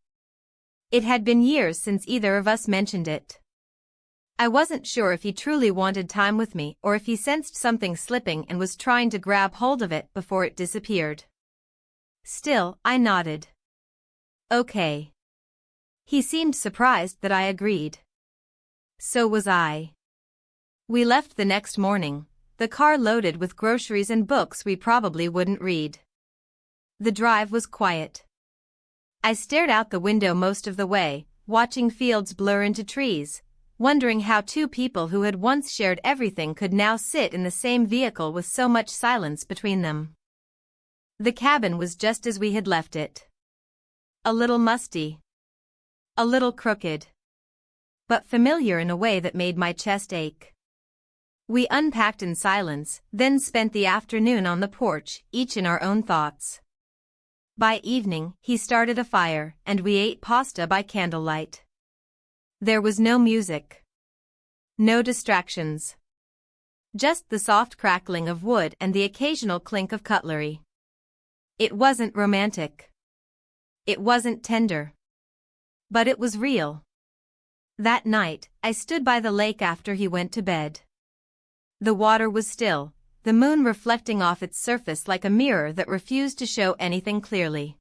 It had been years since either of us mentioned it. I wasn't sure if he truly wanted time with me or if he sensed something slipping and was trying to grab hold of it before it disappeared. Still, I nodded. "Okay." He seemed surprised that I agreed. So was I. We left the next morning, the car loaded with groceries and books we probably wouldn't read. The drive was quiet. I stared out the window most of the way, watching fields blur into trees, wondering how 2 people who had once shared everything could now sit in the same vehicle with so much silence between them. The cabin was just as we had left it. A little musty. A little crooked. But familiar in a way that made my chest ache. We unpacked in silence, then spent the afternoon on the porch, each in our own thoughts. By evening, he started a fire, and we ate pasta by candlelight. There was no music. No distractions. Just the soft crackling of wood and the occasional clink of cutlery. It wasn't romantic. It wasn't tender. But it was real. That night, I stood by the lake after he went to bed. The water was still, the moon reflecting off its surface like a mirror that refused to show anything clearly.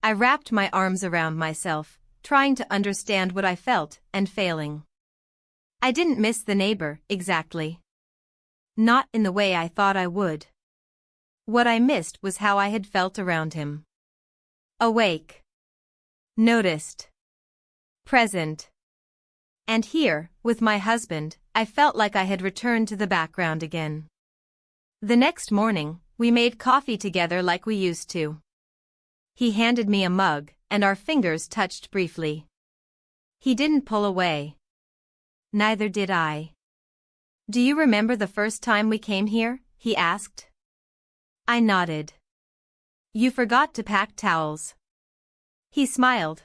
I wrapped my arms around myself, trying to understand what I felt, and failing. I didn't miss the neighbor, exactly. Not in the way I thought I would. What I missed was how I had felt around him. Awake. Noticed. Present. And here, with my husband, I felt like I had returned to the background again. The next morning, we made coffee together like we used to. He handed me a mug, and our fingers touched briefly. He didn't pull away. Neither did I. "Do you remember the first time we came here?" he asked. I nodded. "You forgot to pack towels." He smiled.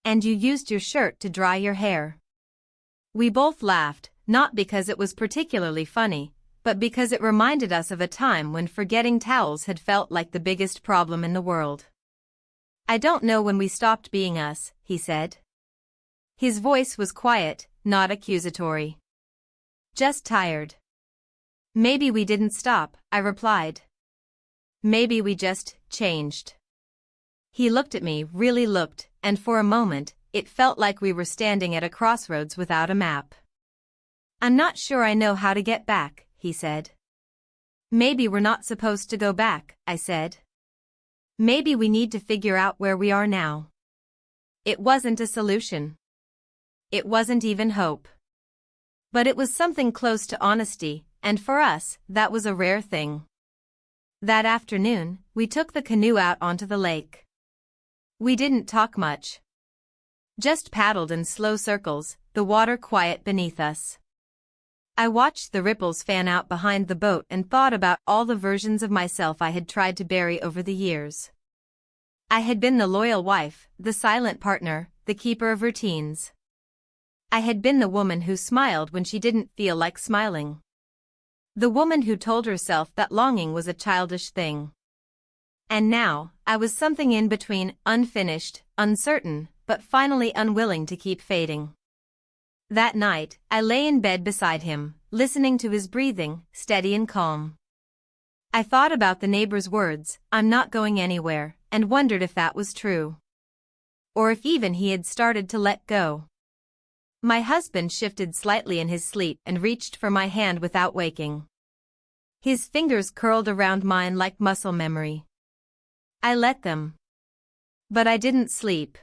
"And you used your shirt to dry your hair." We both laughed, not because it was particularly funny, but because it reminded us of a time when forgetting towels had felt like the biggest problem in the world. "I don't know when we stopped being us," he said. His voice was quiet, not accusatory. "Just tired." "Maybe we didn't stop," I replied. "Maybe we just changed." He looked at me, really looked, and for a moment, it felt like we were standing at a crossroads without a map. "I'm not sure I know how to get back," he said. "Maybe we're not supposed to go back," I said. "Maybe we need to figure out where we are now." It wasn't a solution. It wasn't even hope. But it was something close to honesty, and for us, that was a rare thing. That afternoon, we took the canoe out onto the lake. We didn't talk much. Just paddled in slow circles, the water quiet beneath us. I watched the ripples fan out behind the boat and thought about all the versions of myself I had tried to bury over the years. I had been the loyal wife, the silent partner, the keeper of routines. I had been the woman who smiled when she didn't feel like smiling. The woman who told herself that longing was a childish thing. And now, I was something in between, unfinished, uncertain, but finally unwilling to keep fading. That night, I lay in bed beside him, listening to his breathing, steady and calm. I thought about the neighbor's words, "I'm not going anywhere," and wondered if that was true. Or if even he had started to let go. My husband shifted slightly in his sleep and reached for my hand without waking. His fingers curled around mine like muscle memory. I let them. But I didn't sleep.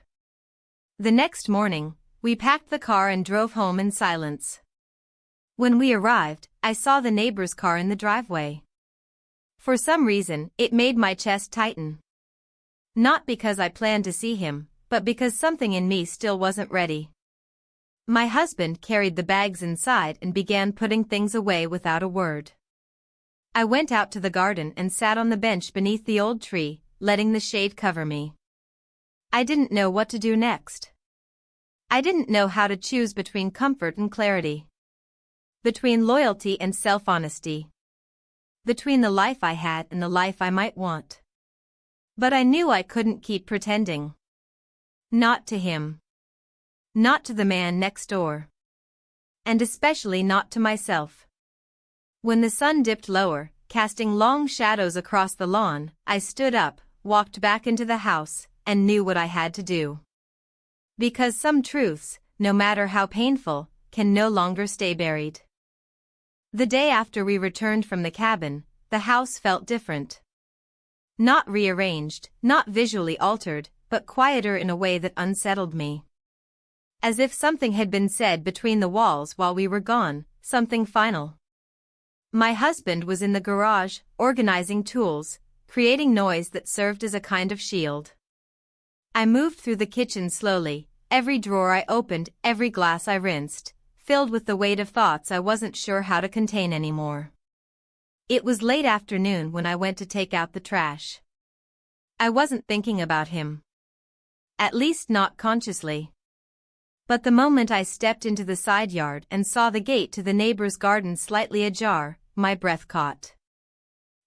The next morning, we packed the car and drove home in silence. When we arrived, I saw the neighbor's car in the driveway. For some reason, it made my chest tighten. Not because I planned to see him, but because something in me still wasn't ready. My husband carried the bags inside and began putting things away without a word. I went out to the garden and sat on the bench beneath the old tree, letting the shade cover me. I didn't know what to do next. I didn't know how to choose between comfort and clarity. Between loyalty and self-honesty. Between the life I had and the life I might want. But I knew I couldn't keep pretending. Not to him. Not to the man next door. And especially not to myself. When the sun dipped lower, casting long shadows across the lawn, I stood up, walked back into the house, and knew what I had to do. Because some truths, no matter how painful, can no longer stay buried. The day after we returned from the cabin, the house felt different. Not rearranged, not visually altered, but quieter in a way that unsettled me. As if something had been said between the walls while we were gone, something final. My husband was in the garage, organizing tools, creating noise that served as a kind of shield. I moved through the kitchen slowly, every drawer I opened, every glass I rinsed, filled with the weight of thoughts I wasn't sure how to contain anymore. It was late afternoon when I went to take out the trash. I wasn't thinking about him. At least not consciously. But the moment I stepped into the side yard and saw the gate to the neighbor's garden slightly ajar, my breath caught.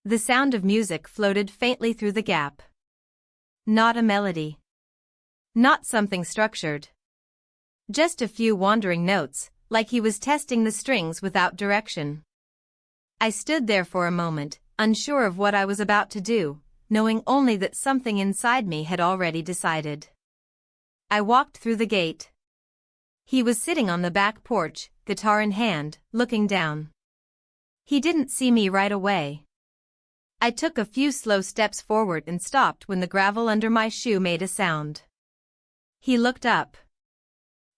The sound of music floated faintly through the gap. Not a melody. Not something structured. Just a few wandering notes, like he was testing the strings without direction. I stood there for a moment, unsure of what I was about to do, knowing only that something inside me had already decided. I walked through the gate. He was sitting on the back porch, guitar in hand, looking down. He didn't see me right away. I took a few slow steps forward and stopped when the gravel under my shoe made a sound. He looked up.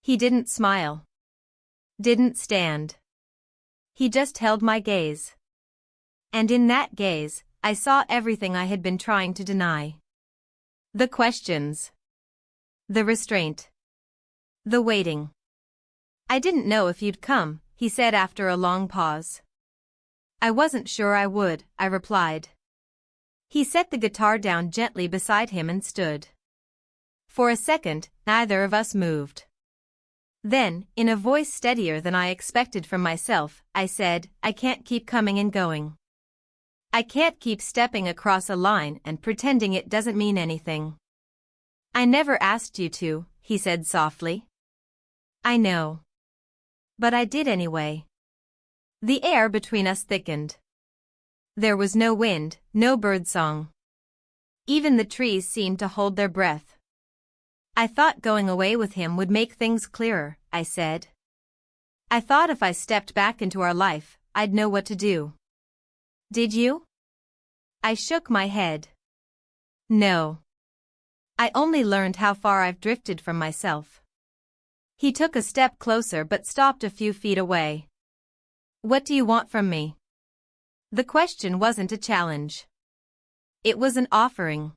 He didn't smile. Didn't stand. He just held my gaze. And in that gaze, I saw everything I had been trying to deny. The questions. The restraint. The waiting. "I didn't know if you'd come," he said after a long pause. "I wasn't sure I would," I replied. He set the guitar down gently beside him and stood. For a second, neither of us moved. Then, in a voice steadier than I expected from myself, I said, "I can't keep coming and going. I can't keep stepping across a line and pretending it doesn't mean anything." "I never asked you to," he said softly. "I know. But I did anyway." The air between us thickened. There was no wind, no birdsong. Even the trees seemed to hold their breath. "I thought going away with him would make things clearer," I said. "I thought if I stepped back into our life, I'd know what to do." "Did you?" I shook my head. "No. I only learned how far I've drifted from myself." He took a step closer but stopped a few feet away. "What do you want from me?" The question wasn't a challenge. It was an offering.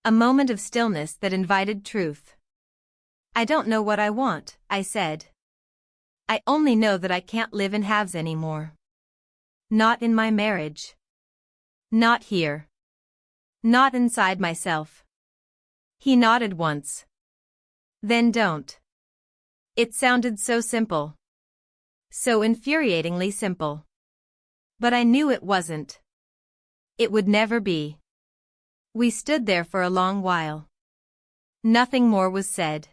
A moment of stillness that invited truth. "I don't know what I want," I said. "I only know that I can't live in halves anymore. Not in my marriage. Not here. Not inside myself." He nodded once. "Then don't." It sounded so simple. So infuriatingly simple. But I knew it wasn't. It would never be. We stood there for a long while. Nothing more was said.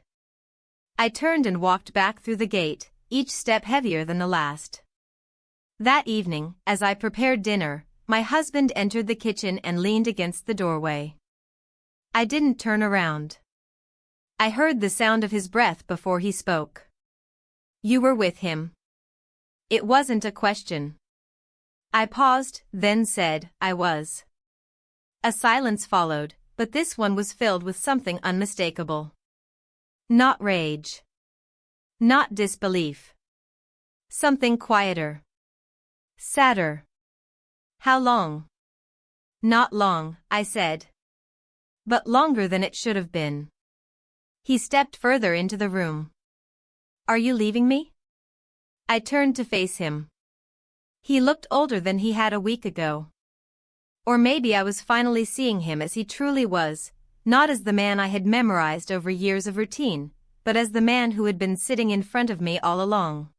I turned and walked back through the gate, each step heavier than the last. That evening, as I prepared dinner, my husband entered the kitchen and leaned against the doorway. I didn't turn around. I heard the sound of his breath before he spoke. "You were with him." It wasn't a question. I paused, then said, "I was." A silence followed, but this one was filled with something unmistakable. Not rage. Not disbelief. Something quieter. Sadder. "How long?" "Not long," I said. "But longer than it should have been." He stepped further into the room. "Are you leaving me?" I turned to face him. He looked older than he had a week ago. Or maybe I was finally seeing him as he truly was, not as the man I had memorized over years of routine, but as the man who had been sitting in front of me all along.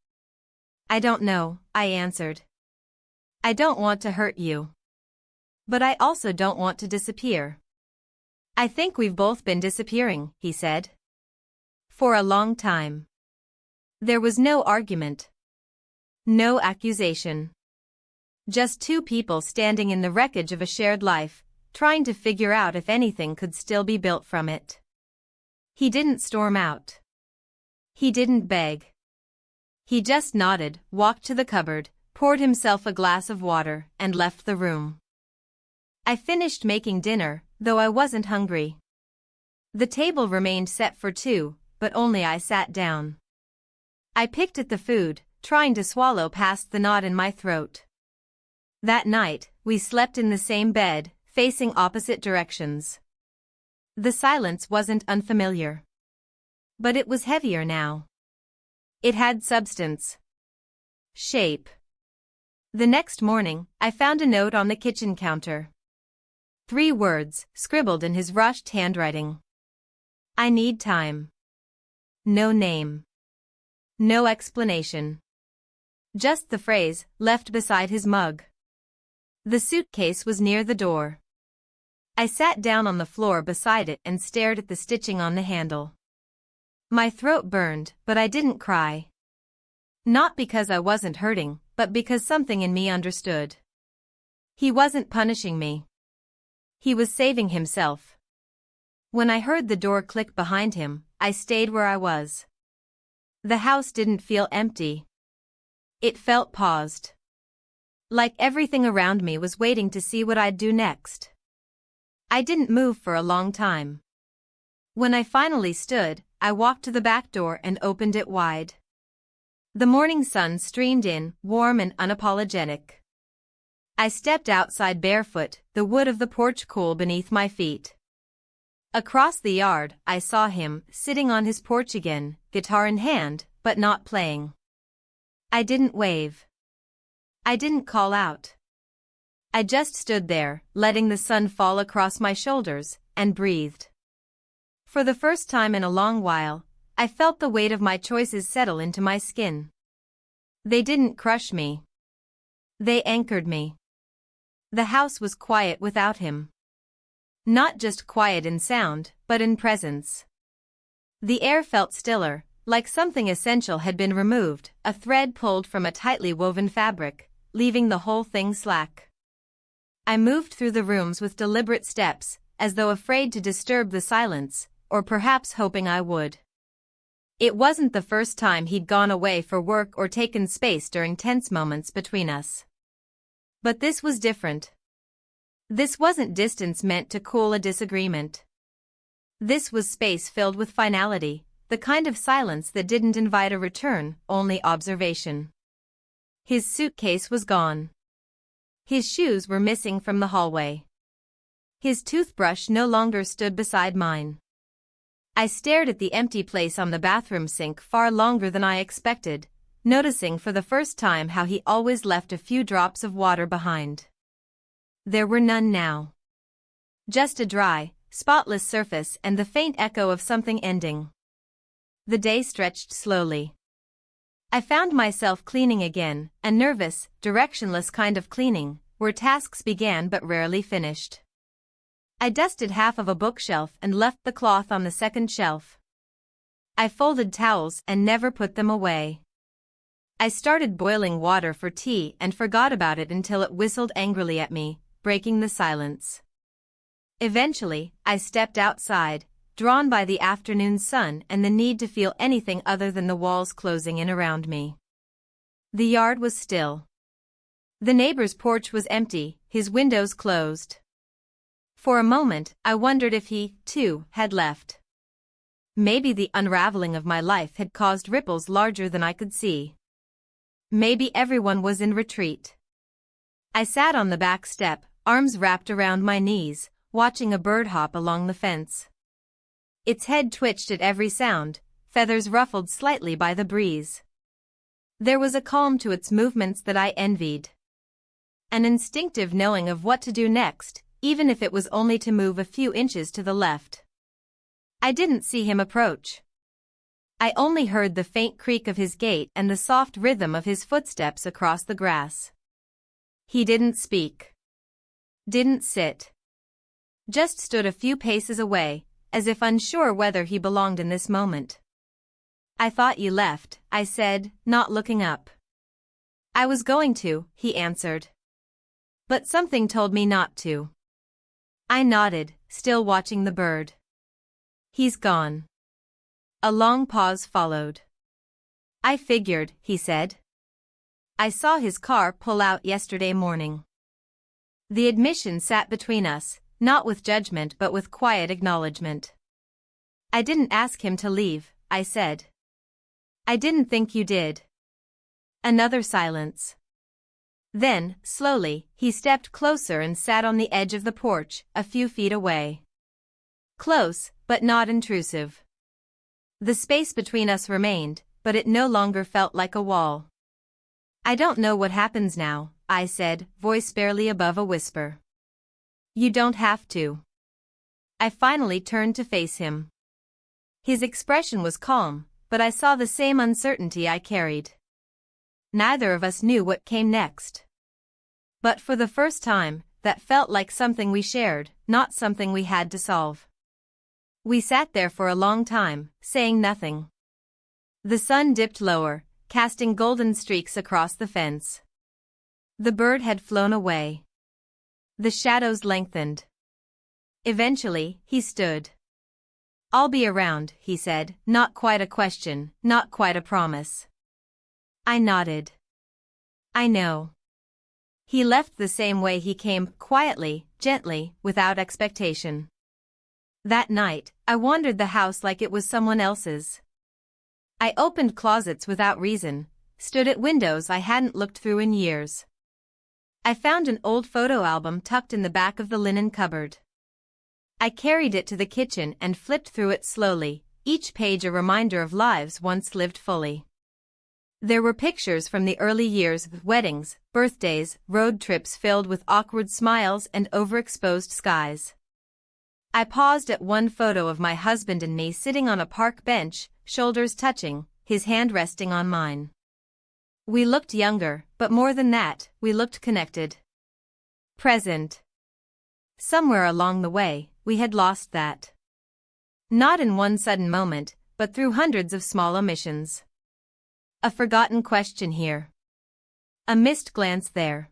"I don't know," I answered. "I don't want to hurt you. But I also don't want to disappear." "I think we've both been disappearing," he said. "For a long time." There was no argument. No accusation. Just two people standing in the wreckage of a shared life, trying to figure out if anything could still be built from it. He didn't storm out. He didn't beg. He just nodded, walked to the cupboard, poured himself a glass of water, and left the room. I finished making dinner, though I wasn't hungry. The table remained set for two, but only I sat down. I picked at the food, trying to swallow past the knot in my throat. That night, we slept in the same bed, facing opposite directions. The silence wasn't unfamiliar. But it was heavier now. It had substance. Shape. The next morning, I found a note on the kitchen counter. 3 words, scribbled in his rushed handwriting. "I need time." No name. No explanation. Just the phrase, left beside his mug. The suitcase was near the door. I sat down on the floor beside it and stared at the stitching on the handle. My throat burned, but I didn't cry. Not because I wasn't hurting, but because something in me understood. He wasn't punishing me. He was saving himself. When I heard the door click behind him, I stayed where I was. The house didn't feel empty. It felt paused. Like everything around me was waiting to see what I'd do next. I didn't move for a long time. When I finally stood, I walked to the back door and opened it wide. The morning sun streamed in, warm and unapologetic. I stepped outside barefoot, the wood of the porch cool beneath my feet. Across the yard, I saw him, sitting on his porch again, guitar in hand, but not playing. I didn't wave. I didn't call out. I just stood there, letting the sun fall across my shoulders, and breathed. For the first time in a long while, I felt the weight of my choices settle into my skin. They didn't crush me. They anchored me. The house was quiet without him. Not just quiet in sound, but in presence. The air felt stiller, like something essential had been removed, a thread pulled from a tightly woven fabric, leaving the whole thing slack. I moved through the rooms with deliberate steps, as though afraid to disturb the silence, or perhaps hoping I would. It wasn't the first time he'd gone away for work or taken space during tense moments between us. But this was different. This wasn't distance meant to cool a disagreement. This was space filled with finality, the kind of silence that didn't invite a return, only observation. His suitcase was gone. His shoes were missing from the hallway. His toothbrush no longer stood beside mine. I stared at the empty place on the bathroom sink far longer than I expected, noticing for the first time how he always left a few drops of water behind. There were none now. Just a dry, spotless surface and the faint echo of something ending. The day stretched slowly. I found myself cleaning again, a nervous, directionless kind of cleaning, where tasks began but rarely finished. I dusted half of a bookshelf and left the cloth on the second shelf. I folded towels and never put them away. I started boiling water for tea and forgot about it until it whistled angrily at me, breaking the silence. Eventually, I stepped outside, drawn by the afternoon sun and the need to feel anything other than the walls closing in around me. The yard was still. The neighbor's porch was empty, his windows closed. For a moment, I wondered if he, too, had left. Maybe the unraveling of my life had caused ripples larger than I could see. Maybe everyone was in retreat. I sat on the back step, arms wrapped around my knees, watching a bird hop along the fence. Its head twitched at every sound, feathers ruffled slightly by the breeze. There was a calm to its movements that I envied. An instinctive knowing of what to do next, even if it was only to move a few inches to the left. I didn't see him approach. I only heard the faint creak of his gait and the soft rhythm of his footsteps across the grass. He didn't speak. Didn't sit. Just stood a few paces away, as if unsure whether he belonged in this moment. "I thought you left," I said, not looking up. "I was going to," he answered. "But something told me not to." I nodded, still watching the bird. "He's gone." A long pause followed. "I figured," he said. "I saw his car pull out yesterday morning." The admission sat between us, not with judgment but with quiet acknowledgement. "I didn't ask him to leave," I said. "I didn't think you did." Another silence. Then, slowly, he stepped closer and sat on the edge of the porch, a few feet away. Close, but not intrusive. The space between us remained, but it no longer felt like a wall. "I don't know what happens now," I said, voice barely above a whisper. "You don't have to." I finally turned to face him. His expression was calm, but I saw the same uncertainty I carried. Neither of us knew what came next. But for the first time, that felt like something we shared, not something we had to solve. We sat there for a long time, saying nothing. The sun dipped lower, casting golden streaks across the fence. The bird had flown away. The shadows lengthened. Eventually, he stood. "I'll be around," he said, not quite a question, not quite a promise. I nodded. "I know." He left the same way he came, quietly, gently, without expectation. That night, I wandered the house like it was someone else's. I opened closets without reason, stood at windows I hadn't looked through in years. I found an old photo album tucked in the back of the linen cupboard. I carried it to the kitchen and flipped through it slowly, each page a reminder of lives once lived fully. There were pictures from the early years of weddings, birthdays, road trips filled with awkward smiles and overexposed skies. I paused at one photo of my husband and me sitting on a park bench, shoulders touching, his hand resting on mine. We looked younger, but more than that, we looked connected. Present. Somewhere along the way, we had lost that. Not in one sudden moment, but through hundreds of small omissions. A forgotten question here. A missed glance there.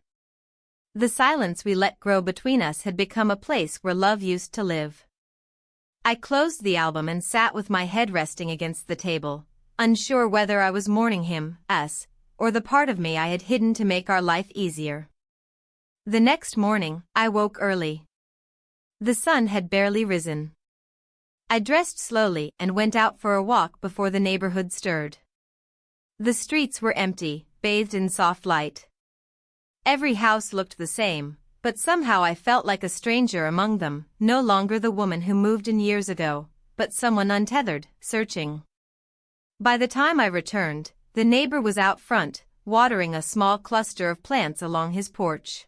The silence we let grow between us had become a place where love used to live. I closed the album and sat with my head resting against the table, unsure whether I was mourning him, us, or the part of me I had hidden to make our life easier. The next morning, I woke early. The sun had barely risen. I dressed slowly and went out for a walk before the neighborhood stirred. The streets were empty, bathed in soft light. Every house looked the same, but somehow I felt like a stranger among them, no longer the woman who moved in years ago, but someone untethered, searching. By the time I returned, the neighbor was out front, watering a small cluster of plants along his porch.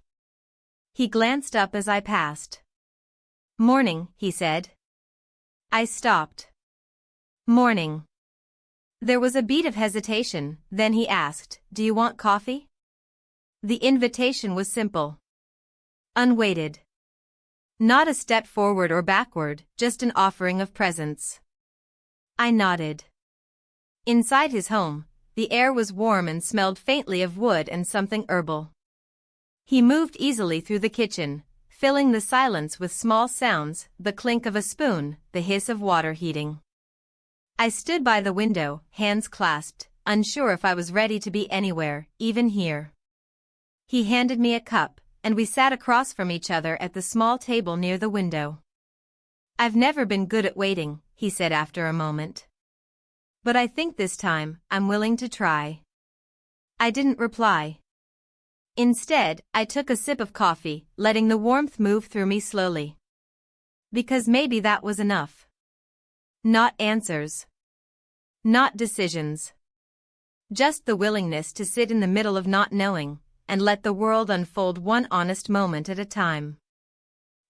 He glanced up as I passed. "Morning," he said. I stopped. "Morning." There was a beat of hesitation, then he asked, "Do you want coffee?" The invitation was simple. Unweighted. Not a step forward or backward, just an offering of presence. I nodded. Inside his home, the air was warm and smelled faintly of wood and something herbal. He moved easily through the kitchen, filling the silence with small sounds, the clink of a spoon, the hiss of water heating. I stood by the window, hands clasped, unsure if I was ready to be anywhere, even here. He handed me a cup, and we sat across from each other at the small table near the window. "I've never been good at waiting," he said after a moment. "But I think this time, I'm willing to try." I didn't reply. Instead, I took a sip of coffee, letting the warmth move through me slowly. Because maybe that was enough. Not answers. Not decisions. Just the willingness to sit in the middle of not knowing, and let the world unfold one honest moment at a time.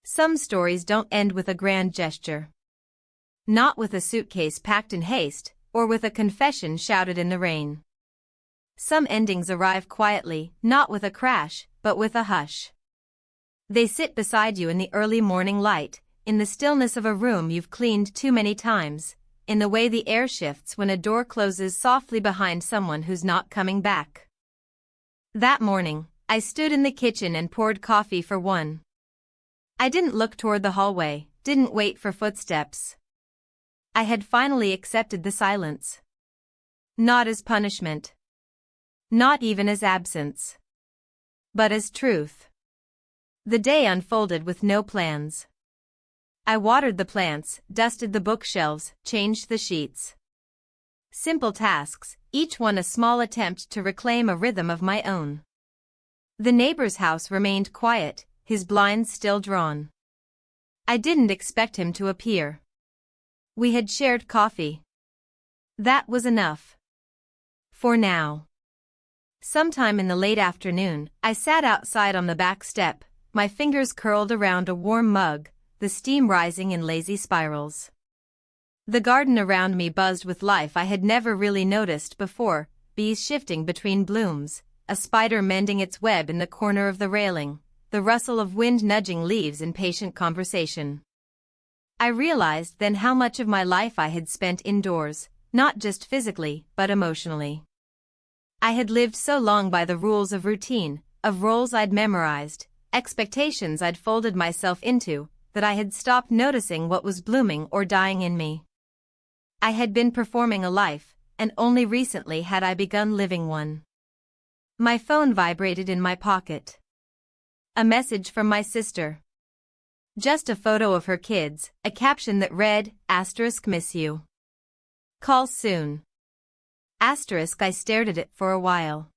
Some stories don't end with a grand gesture. Not with a suitcase packed in haste, or with a confession shouted in the rain. Some endings arrive quietly, not with a crash, but with a hush. They sit beside you in the early morning light, in the stillness of a room you've cleaned too many times, in the way the air shifts when a door closes softly behind someone who's not coming back. That morning, I stood in the kitchen and poured coffee for one. I didn't look toward the hallway, didn't wait for footsteps. I had finally accepted the silence. Not as punishment. Not even as absence. But as truth. The day unfolded with no plans. I watered the plants, dusted the bookshelves, changed the sheets. Simple tasks, each one a small attempt to reclaim a rhythm of my own. The neighbor's house remained quiet, his blinds still drawn. I didn't expect him to appear. We had shared coffee. That was enough. For now. Sometime in the late afternoon, I sat outside on the back step, my fingers curled around a warm mug, the steam rising in lazy spirals. The garden around me buzzed with life I had never really noticed before, bees shifting between blooms, a spider mending its web in the corner of the railing, the rustle of wind nudging leaves in patient conversation. I realized then how much of my life I had spent indoors, not just physically, but emotionally. I had lived so long by the rules of routine, of roles I'd memorized, expectations I'd folded myself into, that I had stopped noticing what was blooming or dying in me. I had been performing a life, and only recently had I begun living one. My phone vibrated in my pocket. A message from my sister. Just a photo of her kids, a caption that read, "Miss you. Call soon." I stared at it for a while.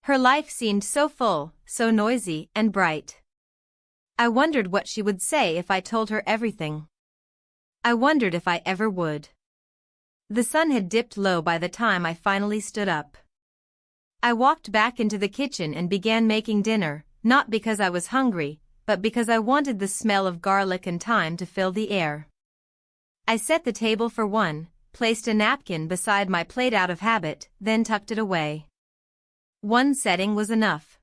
Her life seemed so full, so noisy and bright. I wondered what she would say if I told her everything. I wondered if I ever would. The sun had dipped low by the time I finally stood up. I walked back into the kitchen and began making dinner, not because I was hungry, but because I wanted the smell of garlic and thyme to fill the air. I set the table for one, placed a napkin beside my plate out of habit, then tucked it away. One setting was enough.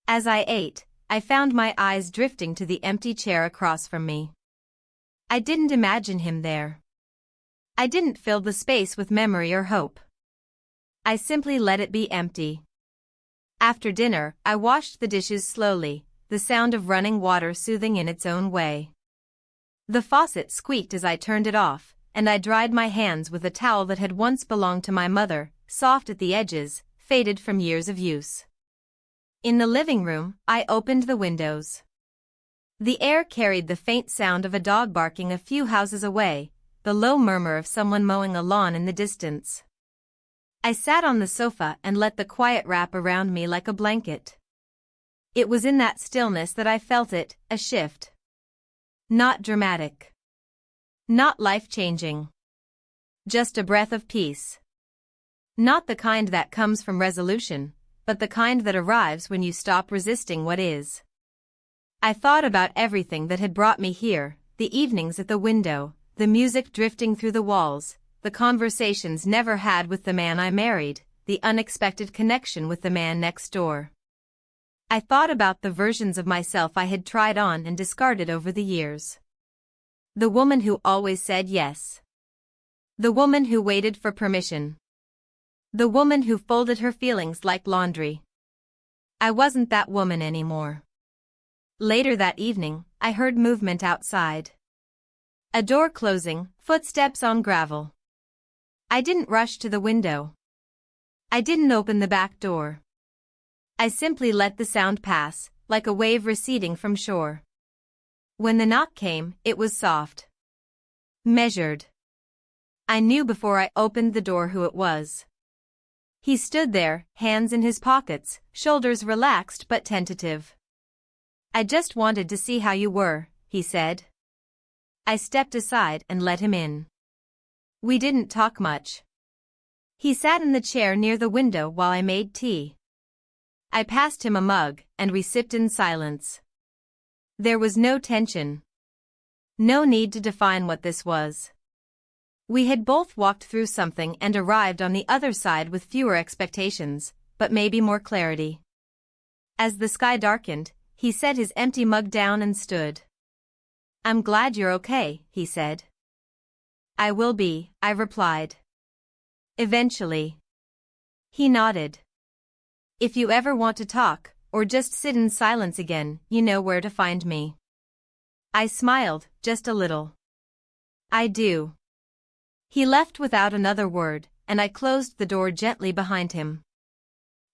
As I ate, I found my eyes drifting to the empty chair across from me. I didn't imagine him there. I didn't fill the space with memory or hope. I simply let it be empty. After dinner, I washed the dishes slowly, the sound of running water soothing in its own way. The faucet squeaked as I turned it off, and I dried my hands with a towel that had once belonged to my mother, soft at the edges, faded from years of use. In the living room, I opened the windows. The air carried the faint sound of a dog barking a few houses away, the low murmur of someone mowing a lawn in the distance. I sat on the sofa and let the quiet wrap around me like a blanket. It was in that stillness that I felt it, a shift. Not dramatic. Not life-changing. Just a breath of peace. Not the kind that comes from resolution, but the kind that arrives when you stop resisting what is. I thought about everything that had brought me here, the evenings at the window, the music drifting through the walls, the conversations never had with the man I married, the unexpected connection with the man next door. I thought about the versions of myself I had tried on and discarded over the years. The woman who always said yes. The woman who waited for permission. The woman who folded her feelings like laundry. I wasn't that woman anymore. Later that evening, I heard movement outside. A door closing, footsteps on gravel. I didn't rush to the window. I didn't open the back door. I simply let the sound pass, like a wave receding from shore. When the knock came, it was soft. Measured. I knew before I opened the door who it was. He stood there, hands in his pockets, shoulders relaxed but tentative. "I just wanted to see how you were," he said. I stepped aside and let him in. We didn't talk much. He sat in the chair near the window while I made tea. I passed him a mug, and we sipped in silence. There was no tension. No need to define what this was. We had both walked through something and arrived on the other side with fewer expectations, but maybe more clarity. As the sky darkened, he set his empty mug down and stood. "I'm glad you're okay," he said. "I will be," I replied. "Eventually." He nodded. "If you ever want to talk, or just sit in silence again, you know where to find me." I smiled, just a little. "I do." He left without another word, and I closed the door gently behind him.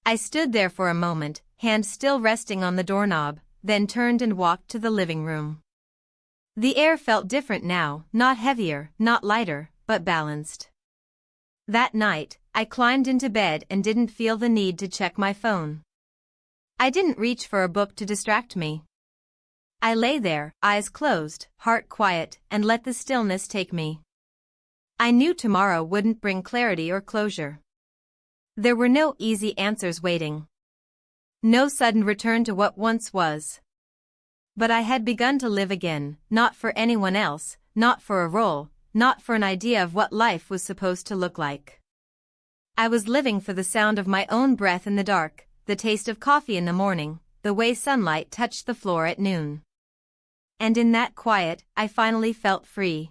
I stood there for a moment, hand still resting on the doorknob, then turned and walked to the living room. The air felt different now, not heavier, not lighter, but balanced. That night, I climbed into bed and didn't feel the need to check my phone. I didn't reach for a book to distract me. I lay there, eyes closed, heart quiet, and let the stillness take me. I knew tomorrow wouldn't bring clarity or closure. There were no easy answers waiting. No sudden return to what once was. But I had begun to live again, not for anyone else, not for a role, not for an idea of what life was supposed to look like. I was living for the sound of my own breath in the dark, the taste of coffee in the morning, the way sunlight touched the floor at noon. And in that quiet, I finally felt free.